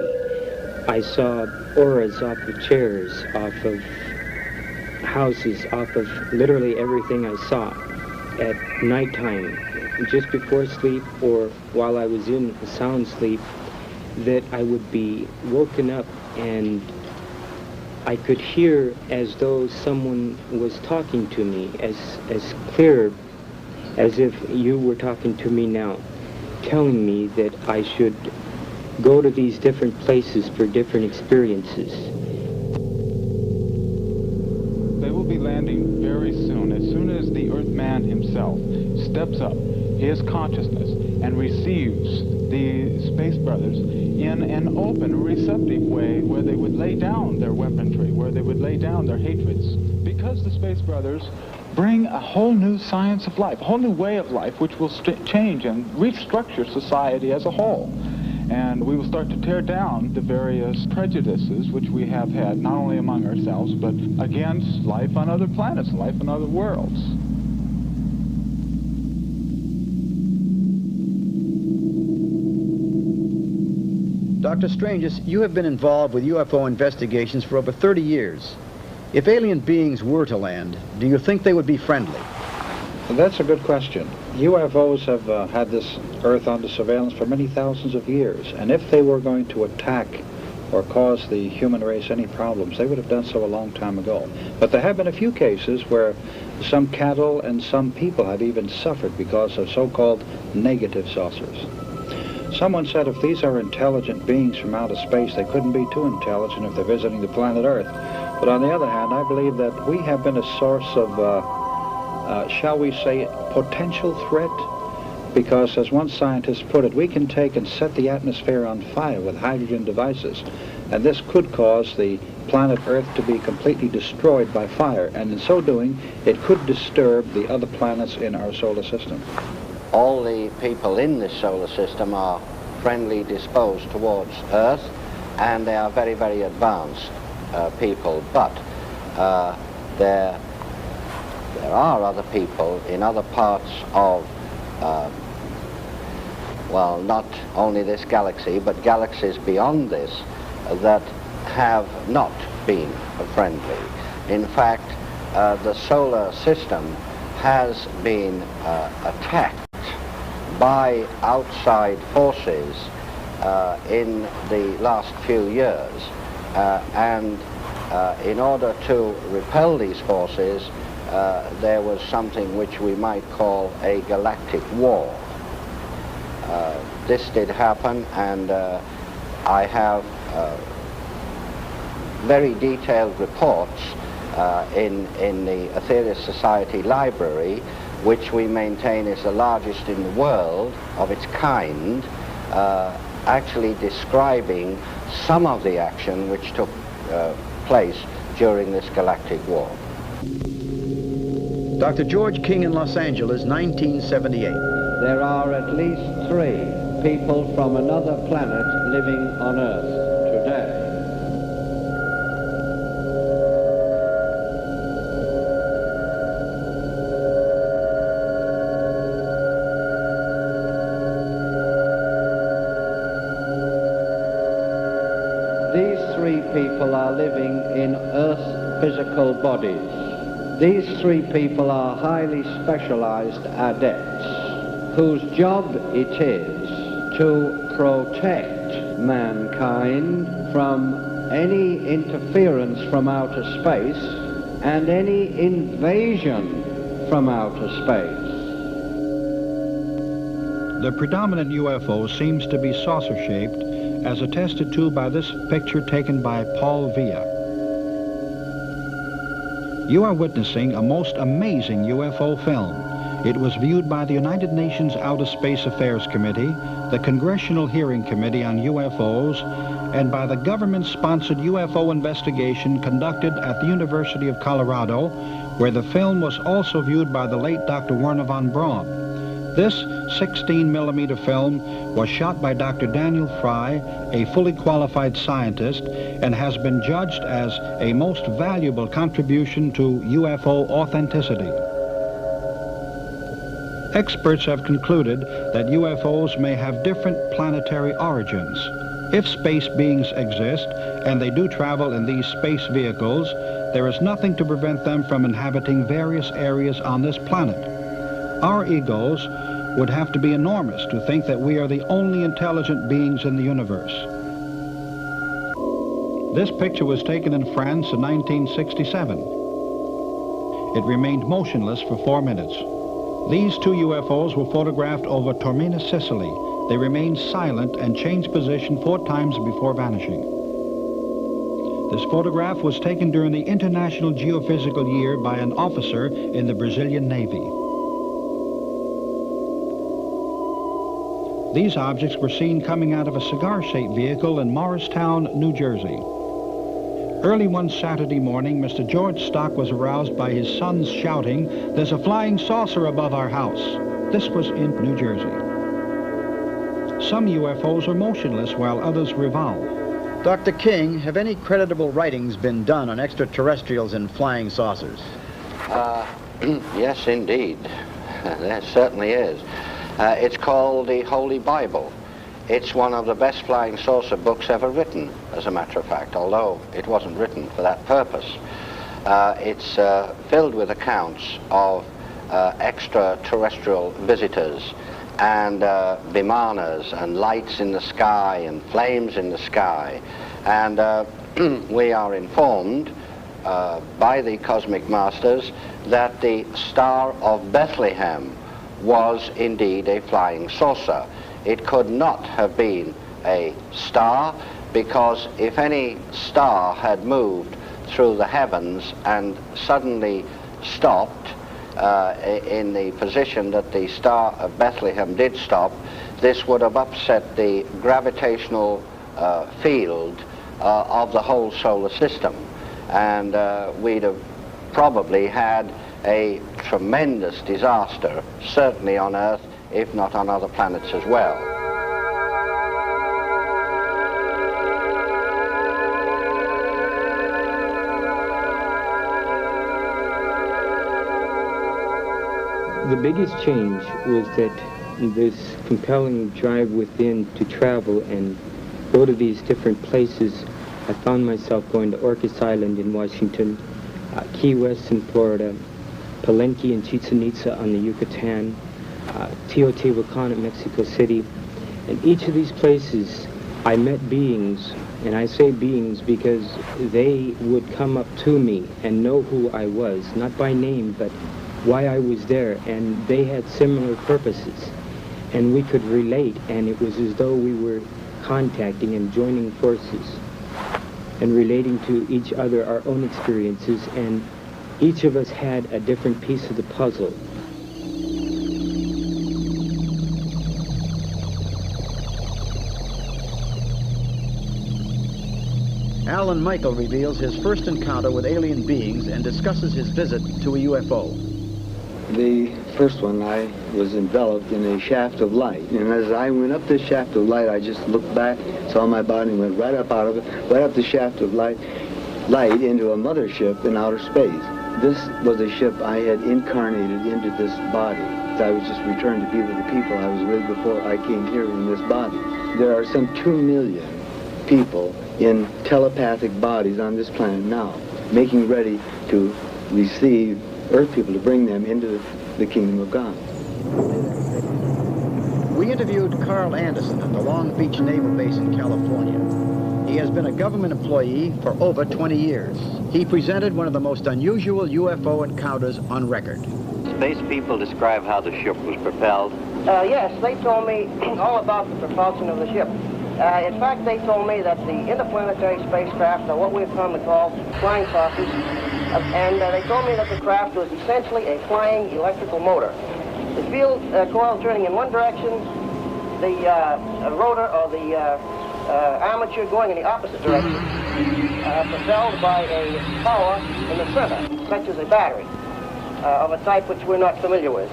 [SPEAKER 8] I saw auras off of chairs, off of houses, off of literally everything I saw at nighttime, just before sleep or while I was in a sound sleep, that I would be woken up and I could hear as though someone was talking to me, as clear as if you were talking to me now, telling me that I should go to these different places for different experiences.
[SPEAKER 16] They will be landing very soon. As soon as the Earth man man himself steps up, his consciousness, and receives the Space Brothers in an open, receptive way where they would lay down their weaponry, where they would lay down their hatreds. Because the Space Brothers bring a whole new science of life, a whole new way of life, which will change and restructure society as a whole. And we will start to tear down the various prejudices which we have had, not only among ourselves, but against life on other planets, life on other worlds.
[SPEAKER 4] Dr. Stranges, you have been involved with UFO investigations for over 30 years. If alien beings were to land, do you think they would be friendly?
[SPEAKER 17] That's a good question. UFOs have had this Earth under surveillance for many thousands of years, and if they were going to attack or cause the human race any problems, they would have done so a long time ago. But there have been a few cases where some cattle and some people have even suffered because of so-called negative saucers. Someone said if these are intelligent beings from outer space, they couldn't be too intelligent if they're visiting the planet Earth. But on the other hand, I believe that we have been a source of, shall we say, potential threat, because as one scientist put it, we can take and set the atmosphere on fire with hydrogen devices, and this could cause the planet Earth to be completely destroyed by fire, and in so doing, it could disturb the other planets in our solar system.
[SPEAKER 2] All the people in this solar system are friendly disposed towards Earth, and they are very, very advanced people, but there are other people in other parts of, well, not only this galaxy, but galaxies beyond this that have not been friendly. In fact, the solar system has been attacked by outside forces in the last few years, and in order to repel these forces, there was something which we might call a galactic war. This did happen, and I have very detailed reports in the Aetherius Society library, which we maintain is the largest in the world of its kind, actually describing some of the action which took place during this galactic war.
[SPEAKER 4] Dr. George King in Los Angeles, 1978.
[SPEAKER 2] There are at least 3 people from another planet living on Earth today. These 3 people are living in Earth physical bodies. These 3 people are highly specialized adepts whose job it is to protect mankind from any interference from outer space and any invasion from outer space.
[SPEAKER 1] The predominant UFO seems to be saucer-shaped, as attested to by this picture taken by Paul Villa. You are witnessing a most amazing UFO film. It was viewed by the United Nations Outer Space Affairs Committee, the Congressional Hearing Committee on UFOs, and by the government-sponsored UFO investigation conducted at the University of Colorado, where the film was also viewed by the late Dr. Werner von Braun. This 16mm film was shot by Dr. Daniel Fry, a fully qualified scientist, and has been judged as a most valuable contribution to UFO authenticity. Experts have concluded that UFOs may have different planetary origins. If space beings exist, and they do travel in these space vehicles, there is nothing to prevent them from inhabiting various areas on this planet. Our egos would have to be enormous to think that we are the only intelligent beings in the universe. This picture was taken in France in 1967. It remained motionless for 4 minutes. These 2 UFOs were photographed over Taormina, Sicily. They remained silent and changed position 4 times before vanishing. This photograph was taken during the International Geophysical Year by an officer in the Brazilian Navy. These objects were seen coming out of a cigar-shaped vehicle in Morristown, New Jersey. Early one Saturday morning, Mr. George Stock was aroused by his sons shouting, "There's a flying saucer above our house." This was in New Jersey. Some UFOs are motionless while others revolve.
[SPEAKER 4] Dr. King, have any creditable writings been done on extraterrestrials and flying saucers?
[SPEAKER 2] Yes, indeed. There certainly is. It's called the Holy Bible. It's one of the best flying saucer books ever written, as a matter of fact, although it wasn't written for that purpose. It's filled with accounts of extraterrestrial visitors and vimanas and lights in the sky and flames in the sky. And we are informed by the Cosmic Masters that the Star of Bethlehem was indeed a flying saucer. It could not have been a star, because if any star had moved through the heavens and suddenly stopped in the position that the Star of Bethlehem did stop, this would have upset the gravitational field of the whole solar system. And we'd have probably had a tremendous disaster, certainly on Earth, if not on other planets as well.
[SPEAKER 8] The biggest change was that this compelling drive within to travel and go to these different places. I found myself going to Orcas Island in Washington, Key West in Florida, Palenque and Chichen Itza on the Yucatan, Teotihuacan in Mexico City. And each of these places I met beings, and I say beings because they would come up to me and know who I was, not by name, but why I was there, and they had similar purposes. And we could relate, and it was as though we were contacting and joining forces and relating to each other our own experiences, and each of us had a different piece of the puzzle.
[SPEAKER 4] Alan Michael reveals his first encounter with alien beings and discusses his visit to a UFO.
[SPEAKER 18] The first one, I was enveloped in a shaft of light. And as I went up this shaft of light, I just looked back, saw my body, and went right up out of it, right up the shaft of light into a mothership in outer space. This was a ship I had incarnated into this body. I was just returned to be with the people I was with before I came here in this body. There are some 2 million people in telepathic bodies on this planet now, making ready to receive Earth people, to bring them into the kingdom of God.
[SPEAKER 4] We interviewed Carl Anderson at the Long Beach Naval Base in California. He has been a government employee for over 20 years. He presented one of the most unusual UFO encounters on record.
[SPEAKER 19] Space people describe how the ship was propelled.
[SPEAKER 20] Yes, they told me all about the propulsion of the ship. In fact, they told me that the interplanetary spacecraft are what we've come to call flying saucers, and they told me that the craft was essentially a flying electrical motor. The field coil turning in one direction, the rotor or the armature going in the opposite direction, propelled by a power in the center, such as a battery, of a type which we're not familiar with.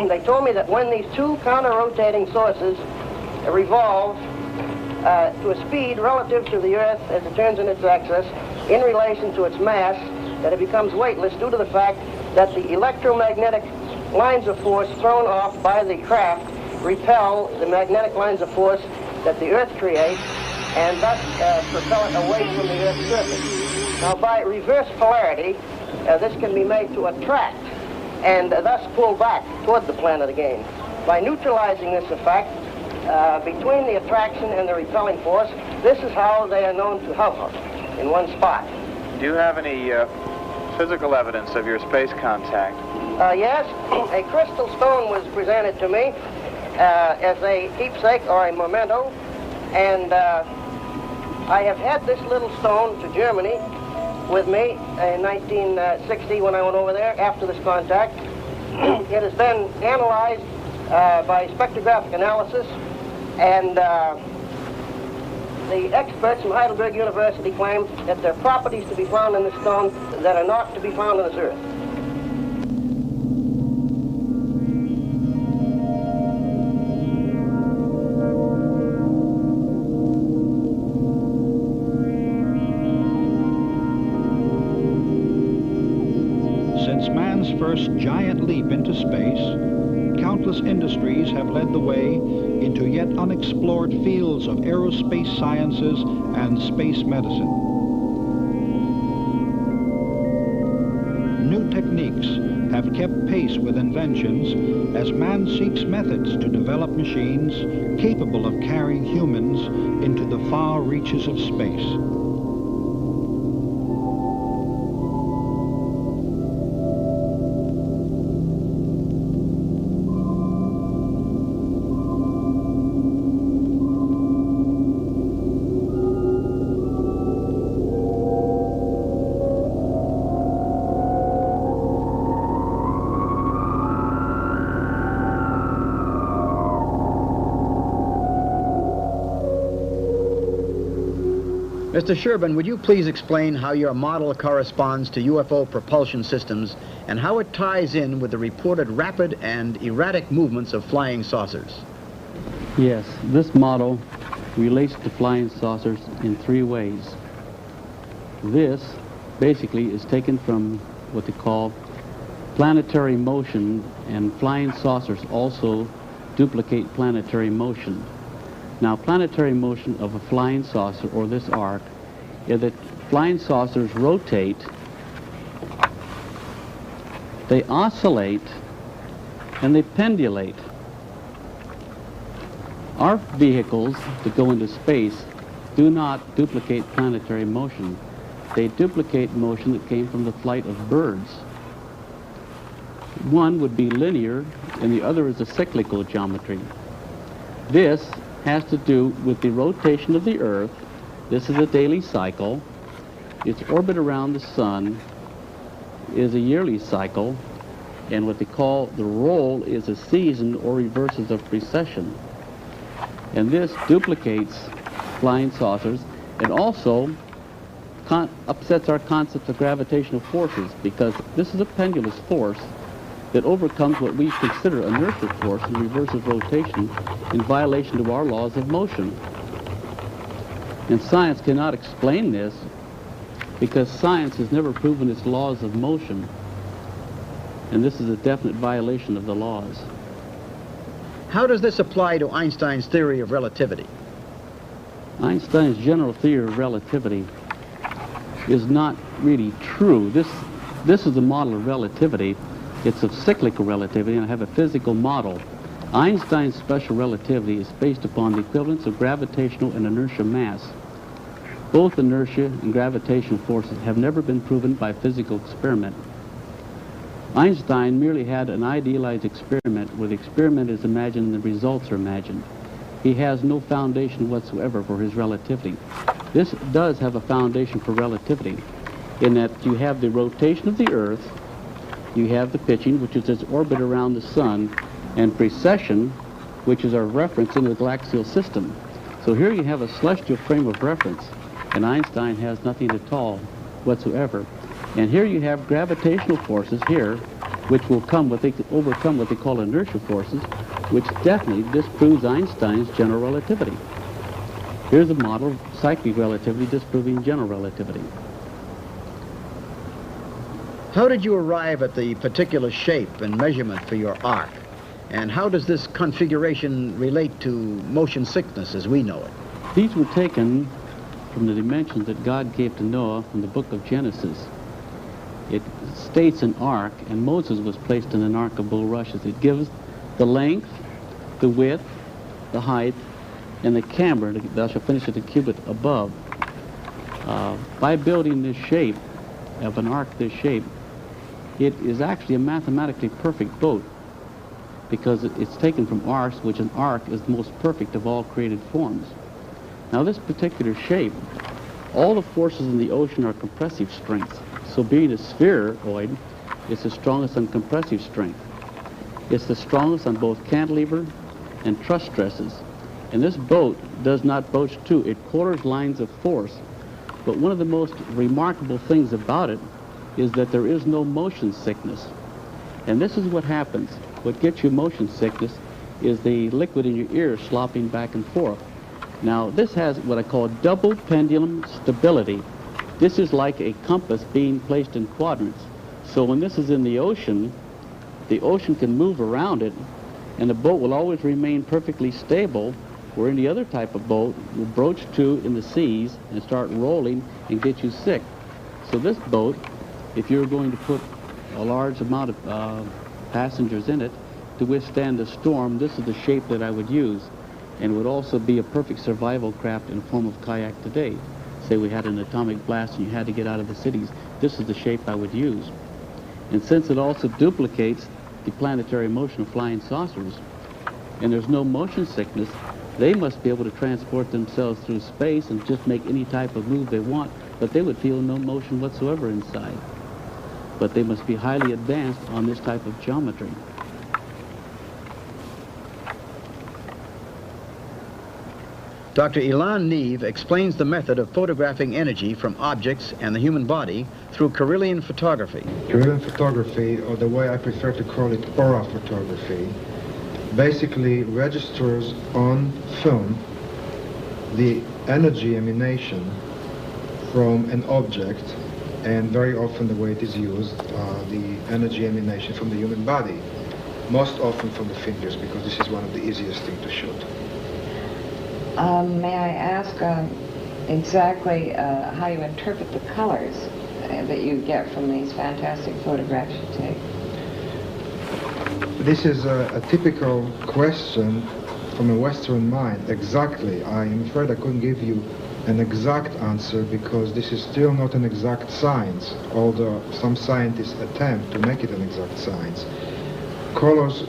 [SPEAKER 20] They told me that when these two counter-rotating sources revolve to a speed relative to the Earth as it turns in its axis in relation to its mass, that it becomes weightless due to the fact that the electromagnetic lines of force thrown off by the craft repel the magnetic lines of force that the Earth creates, and thus propel it away from the Earth's surface. Now, by reverse polarity, this can be made to attract and thus pull back toward the planet again. By neutralizing this effect, between the attraction and the repelling force, this is how they are known to hover in one spot.
[SPEAKER 21] Do you have any physical evidence of your space contact?
[SPEAKER 20] Yes, a crystal stone was presented to me as a keepsake or a memento, and I have had this little stone to Germany with me in 1960 when I went over there after this contact. It has been analyzed by spectrographic analysis, and the experts from Heidelberg University claim that there are properties to be found in the stone that are not to be found on this Earth.
[SPEAKER 1] Since man's first giant leap into space, countless industries have led the way into yet unexplored fields of aerospace sciences and space medicine. New techniques have kept pace with inventions as man seeks methods to develop machines capable of carrying humans into the far reaches of space.
[SPEAKER 4] Mr. Sherbin, would you please explain how your model corresponds to UFO propulsion systems and how it ties in with the reported rapid and erratic movements of flying saucers?
[SPEAKER 3] Yes, this model relates to flying saucers in three ways. This basically is taken from what they call planetary motion, and flying saucers also duplicate planetary motion. Now, planetary motion of a flying saucer, or this arc, is that flying saucers rotate, they oscillate, and they pendulate. Our vehicles that go into space do not duplicate planetary motion. They duplicate motion that came from the flight of birds. One would be linear, and the other is a cyclical geometry. This has to do with the rotation of the Earth. This is a daily cycle. Its orbit around the sun is a yearly cycle, and what they call the roll is a season or reverses of precession. And this duplicates flying saucers and also upsets our concept of gravitational forces, because this is a pendulous force that overcomes what we consider inertial force and reverses rotation in violation of our laws of motion. And science cannot explain this because science has never proven its laws of motion. And this is a definite violation of the laws.
[SPEAKER 4] How does this apply to Einstein's theory of relativity?
[SPEAKER 3] Einstein's general theory of relativity is not really true. This is a model of relativity. It's of cyclical relativity, and I have a physical model. Einstein's special relativity is based upon the equivalence of gravitational and inertia mass. Both inertia and gravitational forces have never been proven by physical experiment. Einstein merely had an idealized experiment where the experiment is imagined and the results are imagined. He has no foundation whatsoever for his relativity. This does have a foundation for relativity in that you have the rotation of the Earth, you have the pitching, which is its orbit around the sun, and precession, which is our reference in the galactical system. So here you have a celestial frame of reference, and Einstein has nothing at all whatsoever. And here you have gravitational forces here, which will overcome what they call inertial forces, which definitely disproves Einstein's general relativity. Here's a model of cyclic relativity disproving general relativity.
[SPEAKER 4] How did you arrive at the particular shape and measurement for your arc? And how does this configuration relate to motion sickness as we know it?
[SPEAKER 3] These were taken from the dimensions that God gave to Noah from the book of Genesis. It states an arc, and Moses was placed in an ark of bulrushes. It gives the length, the width, the height, and the camber. Thou shalt finish at the cubit above. By building this shape of an arc this shape, it is actually a mathematically perfect boat, because it's taken from arcs, which an arc is the most perfect of all created forms. Now this particular shape, all the forces in the ocean are compressive strength. So being a spheroid, it's the strongest on compressive strength. It's the strongest on both cantilever and truss stresses. And this boat does not broach to. It quarters lines of force. But one of the most remarkable things about it is that there is no motion sickness. And this is what happens. What gets you motion sickness is the liquid in your ear slopping back and forth. Now, this has what I call double pendulum stability. This is like a compass being placed in quadrants. So when this is in the ocean can move around it, and the boat will always remain perfectly stable, where any other type of boat will broach to in the seas and start rolling and get you sick. So this boat, if you're going to put a large amount of passengers in it to withstand the storm, this is the shape that I would use. And it would also be a perfect survival craft in the form of kayak today. Say we had an atomic blast and you had to get out of the cities, this is the shape I would use. And since it also duplicates the planetary motion of flying saucers, and there's no motion sickness, they must be able to transport themselves through space and just make any type of move they want, but they would feel no motion whatsoever inside. But they must be highly advanced on this type of geometry.
[SPEAKER 4] Dr. Ilan Neve explains the method of photographing energy from objects and the human body through Carillion photography.
[SPEAKER 6] Carillion photography, or the way I prefer to call it, aura photography, basically registers on film the energy emanation from an object, and very often the way it is used, the energy emanation from the human body, most often from the fingers, because this is one of the easiest things to shoot.
[SPEAKER 22] May I ask exactly how you interpret the colors that you get from these fantastic photographs you take?
[SPEAKER 6] This is a typical question from a Western mind. Exactly. I'm afraid I couldn't give you an exact answer because this is still not an exact science, although some scientists attempt to make it an exact science. Colors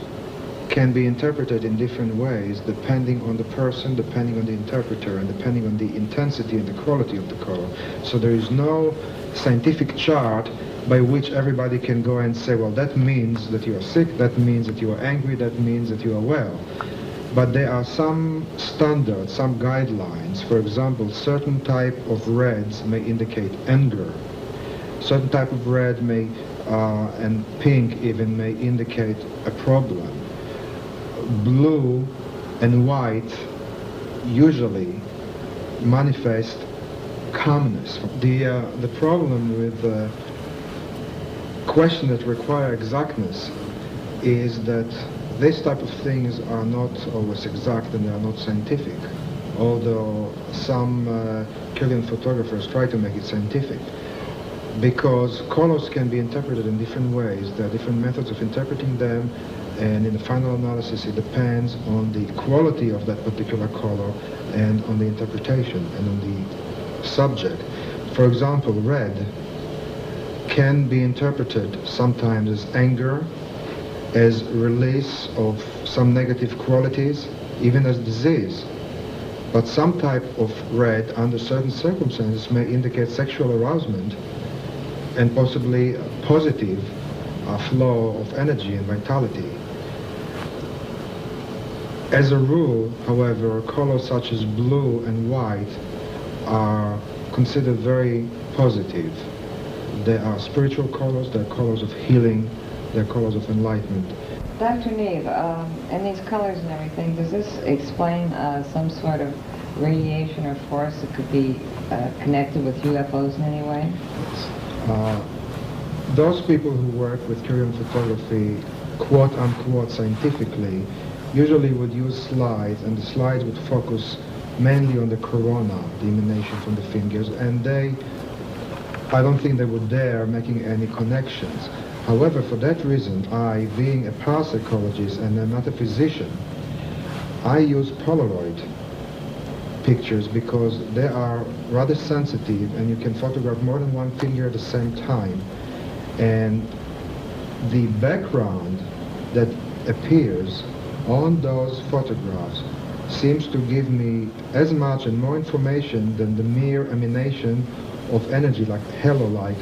[SPEAKER 6] can be interpreted in different ways depending on the person, depending on the interpreter, and depending on the intensity and the quality of the color. So there is no scientific chart by which everybody can go and say, well, that means that you are sick, that means that you are angry, that means that you are well. But there are some standards, some guidelines. For example, certain type of reds may indicate anger. Certain type of red may, and pink even, may indicate a problem. Blue and white usually manifest calmness. The problem with questions that require exactness is that this type of things are not always exact and they are not scientific, although some Carillion photographers try to make it scientific, because colors can be interpreted in different ways. There are different methods of interpreting them, and in the final analysis it depends on the quality of that particular color and on the interpretation and on the subject. For example, red can be interpreted sometimes as anger, as release of some negative qualities, even as disease. But some type of red, under certain circumstances, may indicate sexual arousement and possibly a positive flow of energy and vitality. As a rule, however, colors such as blue and white are considered very positive. They are spiritual colors, they're colors of healing, they're colors of enlightenment.
[SPEAKER 22] Dr. Neve, and these colors and everything, does this explain some sort of radiation or force that could be connected with UFOs in any way?
[SPEAKER 6] Those people who work with Carillion photography, quote-unquote scientifically, usually would use slides, and the slides would focus mainly on the corona, the emanation from the fingers, and I don't think they would dare making any connections. However, for that reason, I, being a parapsychologist and I'm not a physician, I use Polaroid pictures because they are rather sensitive and you can photograph more than one finger at the same time. And the background that appears on those photographs seems to give me as much and more information than the mere emanation of energy, like halo-like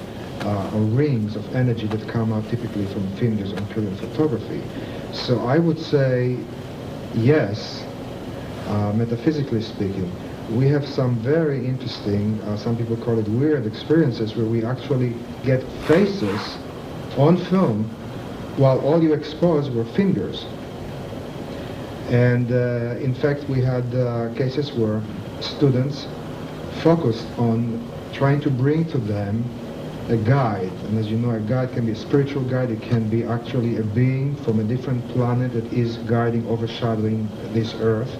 [SPEAKER 6] or rings of energy that come out typically from fingers on Carillion photography. So I would say yes, metaphysically speaking. We have some very interesting, some people call it weird experiences, where we actually get faces on film while all you exposed were fingers. And in fact, we had cases where students focused on trying to bring to them a guide. And as you know, a guide can be a spiritual guide. It can be actually a being from a different planet that is guiding, overshadowing this earth.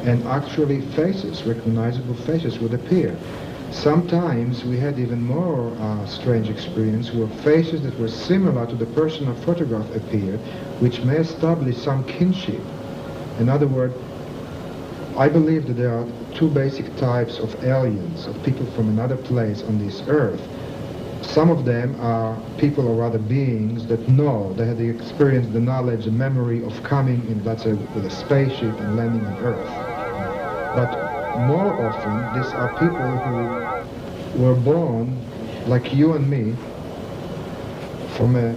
[SPEAKER 6] And actually faces, recognizable faces, would appear. Sometimes we had even more strange experience where faces that were similar to the person of photograph appeared, which may establish some kinship. In other words, I believe that there are two basic types of aliens, of people from another place on this earth. Some of them are people, or rather beings, that know, they had the experience, the knowledge, the memory of coming in, let's say, with a spaceship and landing on Earth. But more often, these are people who were born, like you and me, from a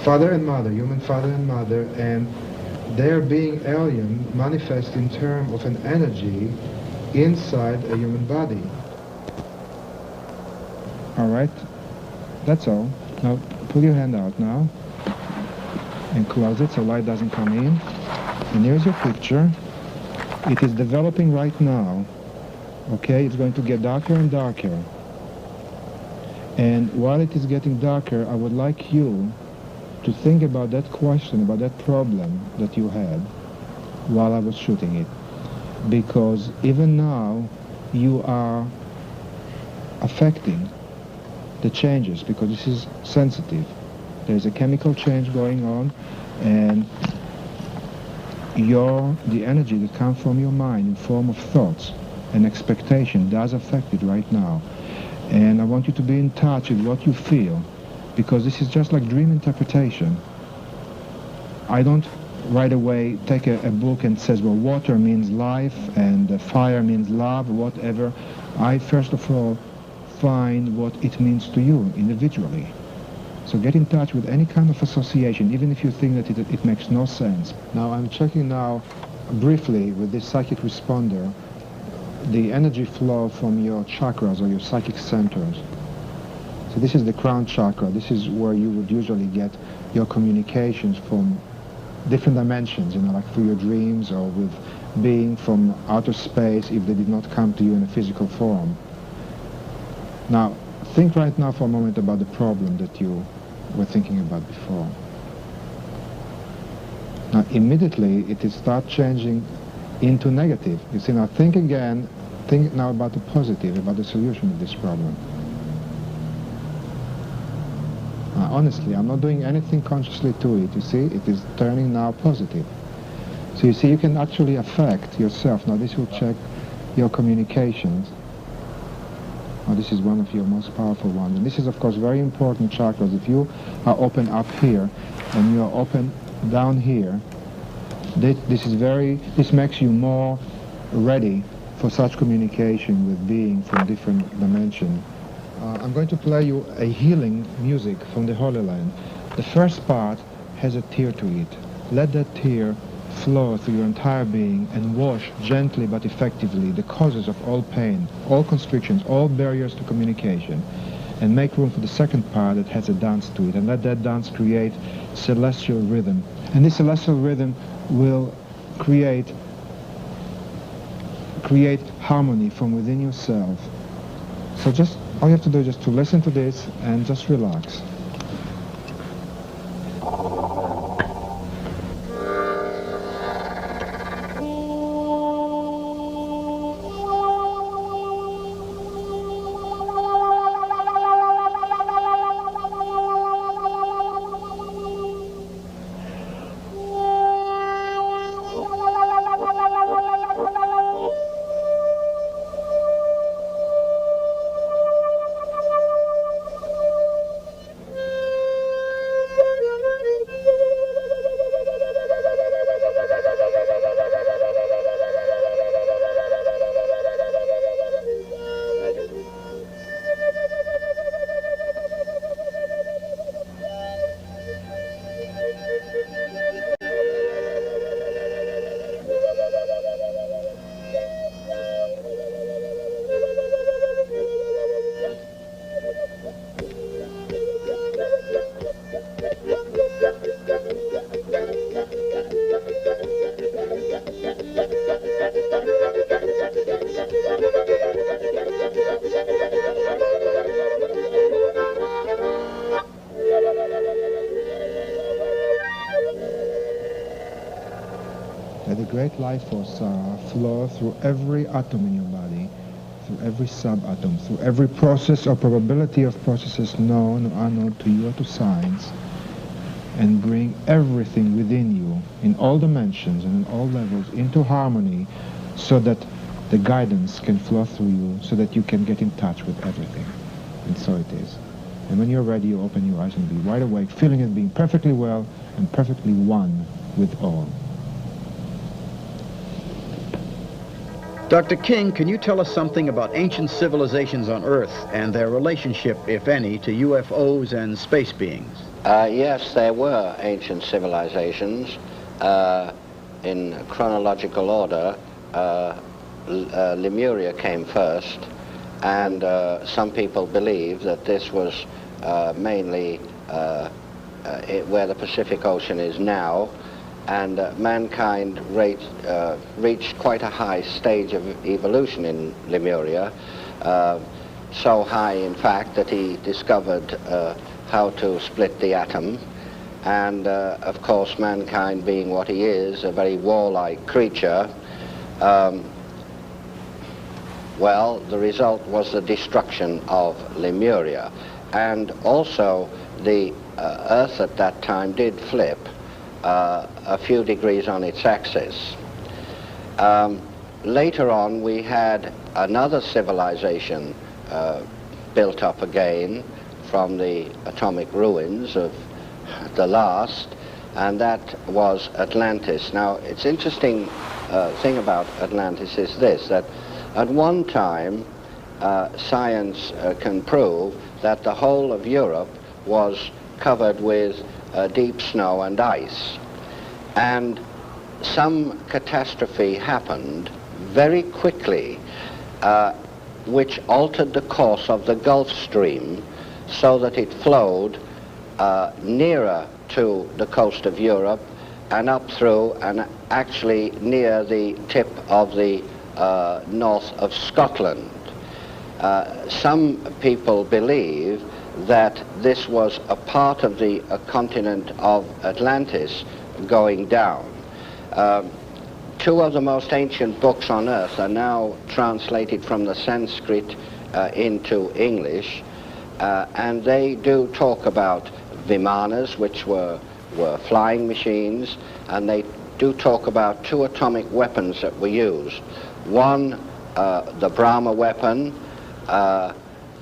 [SPEAKER 6] father and mother, human father and mother, and their being alien manifests in terms of an energy inside a human body. All right, that's all. Now, pull your hand out now and close it so light doesn't come in. And here's your picture. It is developing right now, okay? It's going to get darker and darker. And while it is getting darker, I would like you to think about that question, about that problem that you had while I was shooting it. Because even now, you are affecting the changes, because this is sensitive. There's a chemical change going on, and the energy that comes from your mind in form of thoughts and expectation does affect it right now. And I want you to be in touch with what you feel, because this is just like dream interpretation. I don't right away take a book and says, well, water means life and fire means love, whatever. I first of all find what it means to you individually. So get in touch with any kind of association, even if you think that it makes no sense. Now I'm checking now briefly with this psychic responder the energy flow from your chakras or your psychic centers. So this is the crown chakra. This is where you would usually get your communications from different dimensions, like through your dreams or with being from outer space if they did not come to you in a physical form. Now, think right now for a moment about the problem that you were thinking about before. Now, immediately it will start changing into negative. You see, now think again, think now about the positive, about the solution of this problem. Honestly, I'm not doing anything consciously to it. You see, it is turning now positive. So you see, you can actually affect yourself. Now this will check your communications. Now this is one of your most powerful ones. And this is, of course, very important chakras. If you are open up here and you are open down here, this makes you more ready for such communication with being from different dimensions. I'm going to play you a healing music from the Holy Land. The first part has a tear to it. Let that tear flow through your entire being and wash gently but effectively the causes of all pain, all constrictions, all barriers to communication. And make room for the second part that has a dance to it. And let that dance create celestial rhythm. And this celestial rhythm will create harmony from within yourself. So just all you have to do is just to listen to this and just relax. great life force flow through every atom in your body, through every subatom, through every process or probability of processes known or unknown to you or to science, and bring everything within you, in all dimensions and in all levels, into harmony, so that the guidance can flow through you, so that you can get in touch with everything. And so it is. And when you're ready, you open your eyes and be wide awake, feeling it being perfectly well and perfectly one with all.
[SPEAKER 4] Dr. King, can you tell us something about ancient civilizations on Earth and their relationship, if any, to UFOs and space beings?
[SPEAKER 2] Yes, there were ancient civilizations. In chronological order, Lemuria came first, and some people believe that this was mainly where the Pacific Ocean is now, and mankind reached quite a high stage of evolution in Lemuria, so high in fact that he discovered how to split the atom, and of course mankind being what he is, a very warlike creature, well, the result was the destruction of Lemuria. And also the Earth at that time did flip a few degrees on its axis. Later on we had another civilization built up again from the atomic ruins of the last, and that was Atlantis. Now, it's interesting thing about Atlantis is this, that at one time science can prove that the whole of Europe was covered with deep snow and ice, and some catastrophe happened very quickly which altered the course of the Gulf Stream so that it flowed nearer to the coast of Europe and up through and actually near the tip of the north of Scotland. Some people believe that this was a part of the continent of Atlantis going down. Two of the most ancient books on earth are now translated from the Sanskrit into English, and they do talk about Vimanas, which were flying machines, and they do talk about two atomic weapons that were used. One, the Brahma weapon,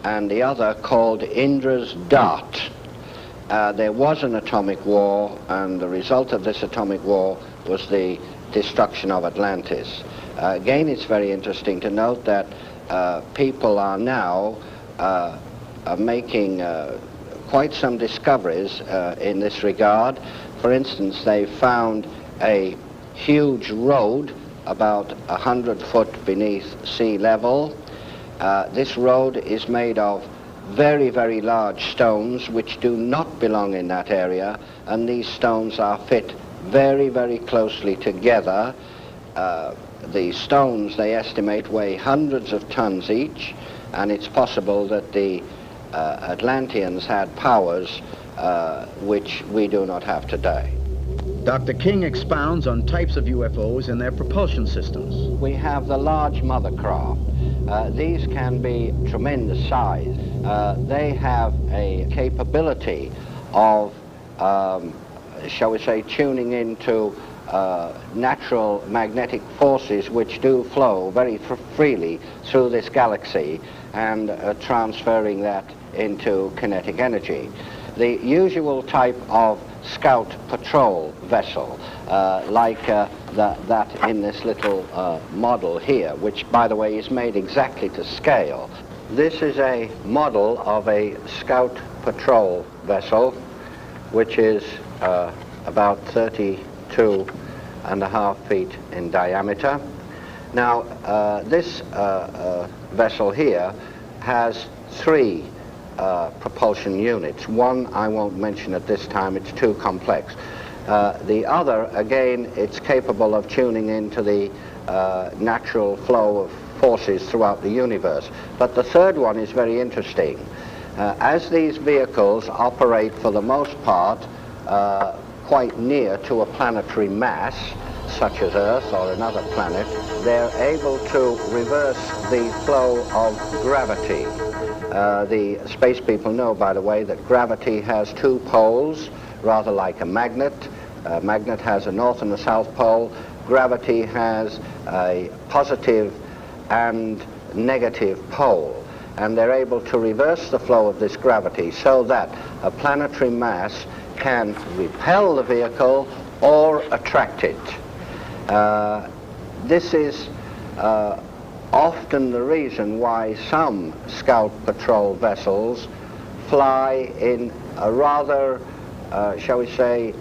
[SPEAKER 2] and the other called Indra's dart. There was an atomic war, and the result of this atomic war was the destruction of Atlantis. Again, it's very interesting to note that people are now making quite some discoveries in this regard. For instance, they found a huge road about 100 foot beneath sea level. This road is made of very, very large stones which do not belong in that area, and these stones are fit very, very closely together. The stones, they estimate, weigh hundreds of tons each, and it's possible that the Atlanteans had powers which we do not have today.
[SPEAKER 4] Dr. King expounds on types of UFOs and their propulsion systems.
[SPEAKER 2] We have the large mother craft. These can be tremendous size. They have a capability of, shall we say, tuning into natural magnetic forces which do flow very freely through this galaxy and transferring that into kinetic energy. The usual type of scout patrol vessel, like that in this little model here, which, by the way, is made exactly to scale. This is a model of a scout patrol vessel, which is about 32.5 feet in diameter. Now, this vessel here has three propulsion units. One I won't mention at this time, it's too complex. The other, again, it's capable of tuning into the natural flow of forces throughout the universe. But the third one is very interesting. As these vehicles operate for the most part quite near to a planetary mass, such as Earth or another planet, they're able to reverse the flow of gravity. The space people know, by the way, that gravity has two poles, rather like a magnet. A magnet has a north and a south pole. Gravity has a positive and negative pole, and they're able to reverse the flow of this gravity so that a planetary mass can repel the vehicle or attract it. This is often the reason why some scout patrol vessels fly in a rather, shall we say,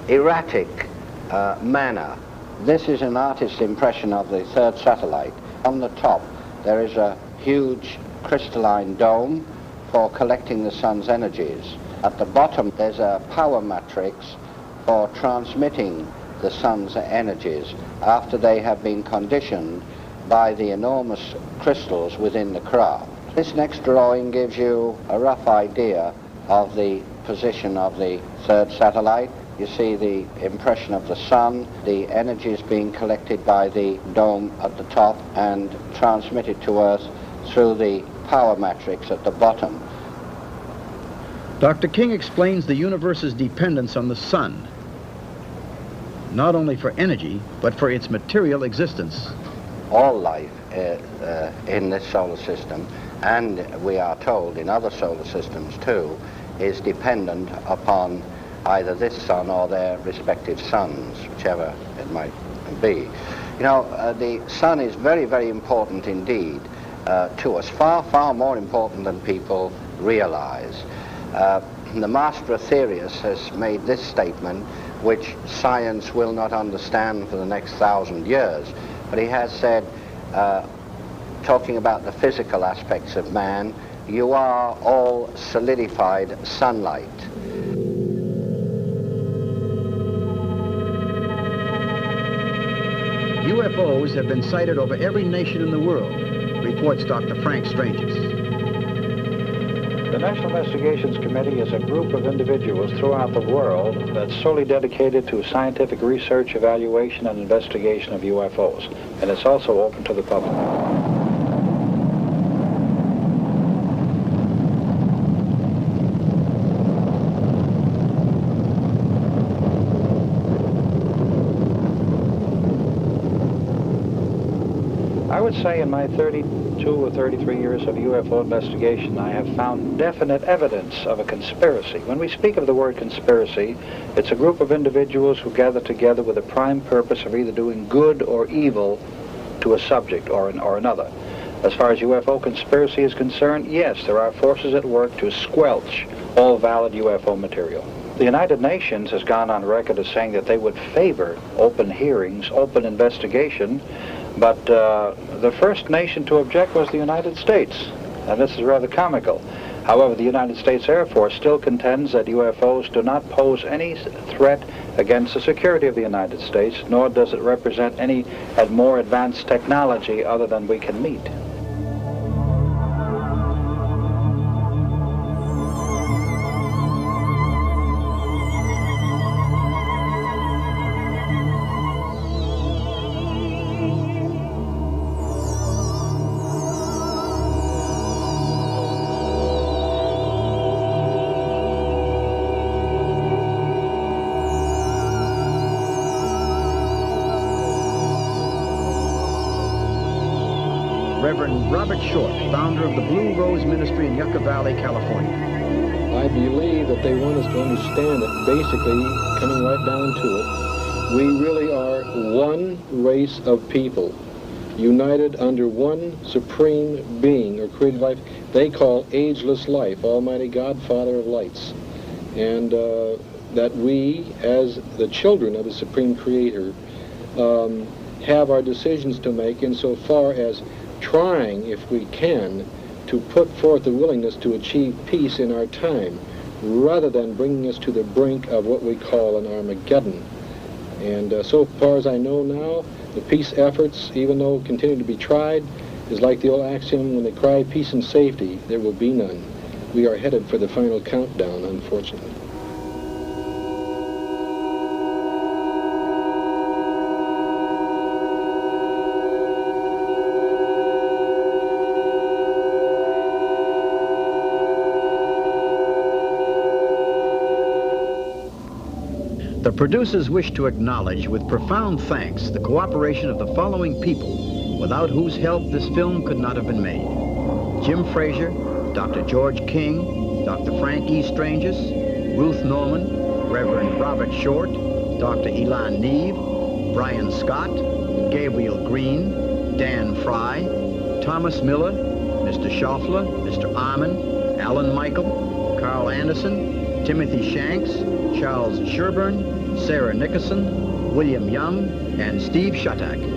[SPEAKER 2] erratic manner. This is an artist's impression of the third satellite. On the top there is a huge crystalline dome for collecting the sun's energies. At the bottom there's a power matrix for transmitting the sun's energies after they have been conditioned by the enormous crystals within the craft. This next drawing gives you a rough idea of the position of the third satellite. You see the impression of the sun, the energies being collected by the dome at the top and transmitted to Earth through the power matrix at the bottom.
[SPEAKER 4] Dr. King explains the universe's dependence on the sun, not only for energy, but for its material existence.
[SPEAKER 2] All life in this solar system, and we are told in other solar systems too, is dependent upon either this sun or their respective suns, whichever it might be. You know, the sun is very, very important indeed to us, far, far more important than people realize. The master Aetherius has made this statement, which science will not understand for the next 1,000 years, but he has said, talking about the physical aspects of man, you are all solidified sunlight.
[SPEAKER 4] UFOs have been sighted over every nation in the world, reports Dr. Frank Stranges.
[SPEAKER 17] The National Investigations Committee is a group of individuals throughout the world that's solely dedicated to scientific research, evaluation, and investigation of UFOs, and it's also open to the public. I would say in my 32 or 33 years of UFO investigation, I have found definite evidence of a conspiracy. When we speak of the word conspiracy, it's a group of individuals who gather together with a prime purpose of either doing good or evil to a subject or another. As far as UFO conspiracy is concerned, yes, there are forces at work to squelch all valid UFO material. The United Nations has gone on record as saying that they would favor open hearings, open investigation, but the first nation to object was the United States, and this is rather comical. However, the United States Air Force still contends that UFOs do not pose any threat against the security of the United States, nor does it represent any more advanced technology other than we can meet.
[SPEAKER 4] Reverend Robert Short, founder of the Blue Rose Ministry in Yucca Valley, California.
[SPEAKER 14] I believe that they want us to understand that basically, coming right down to it, we really are one race of people, united under one supreme being or created life they call ageless life, Almighty God, Father of lights. And that we, as the children of the Supreme Creator, have our decisions to make insofar as trying, if we can, to put forth the willingness to achieve peace in our time, rather than bringing us to the brink of what we call an Armageddon. And so far as I know now, the peace efforts, even though continue to be tried, is like the old axiom, when they cry peace and safety, there will be none. We are headed for the final countdown, unfortunately.
[SPEAKER 4] The producers wish to acknowledge with profound thanks the cooperation of the following people, without whose help this film could not have been made. Jim Frazier, Dr. George King, Dr. Frank E. Stranges, Ruth Norman, Reverend Robert Short, Dr. Elon Neve, Brian Scott, Gabriel Green, Dan Fry, Thomas Miller, Mr. Schaufler, Mr. Armin, Alan Michael, Carl Anderson, Timothy Shanks, Charles Sherburne, Sarah Nickerson, William Young, and Steve Shutak.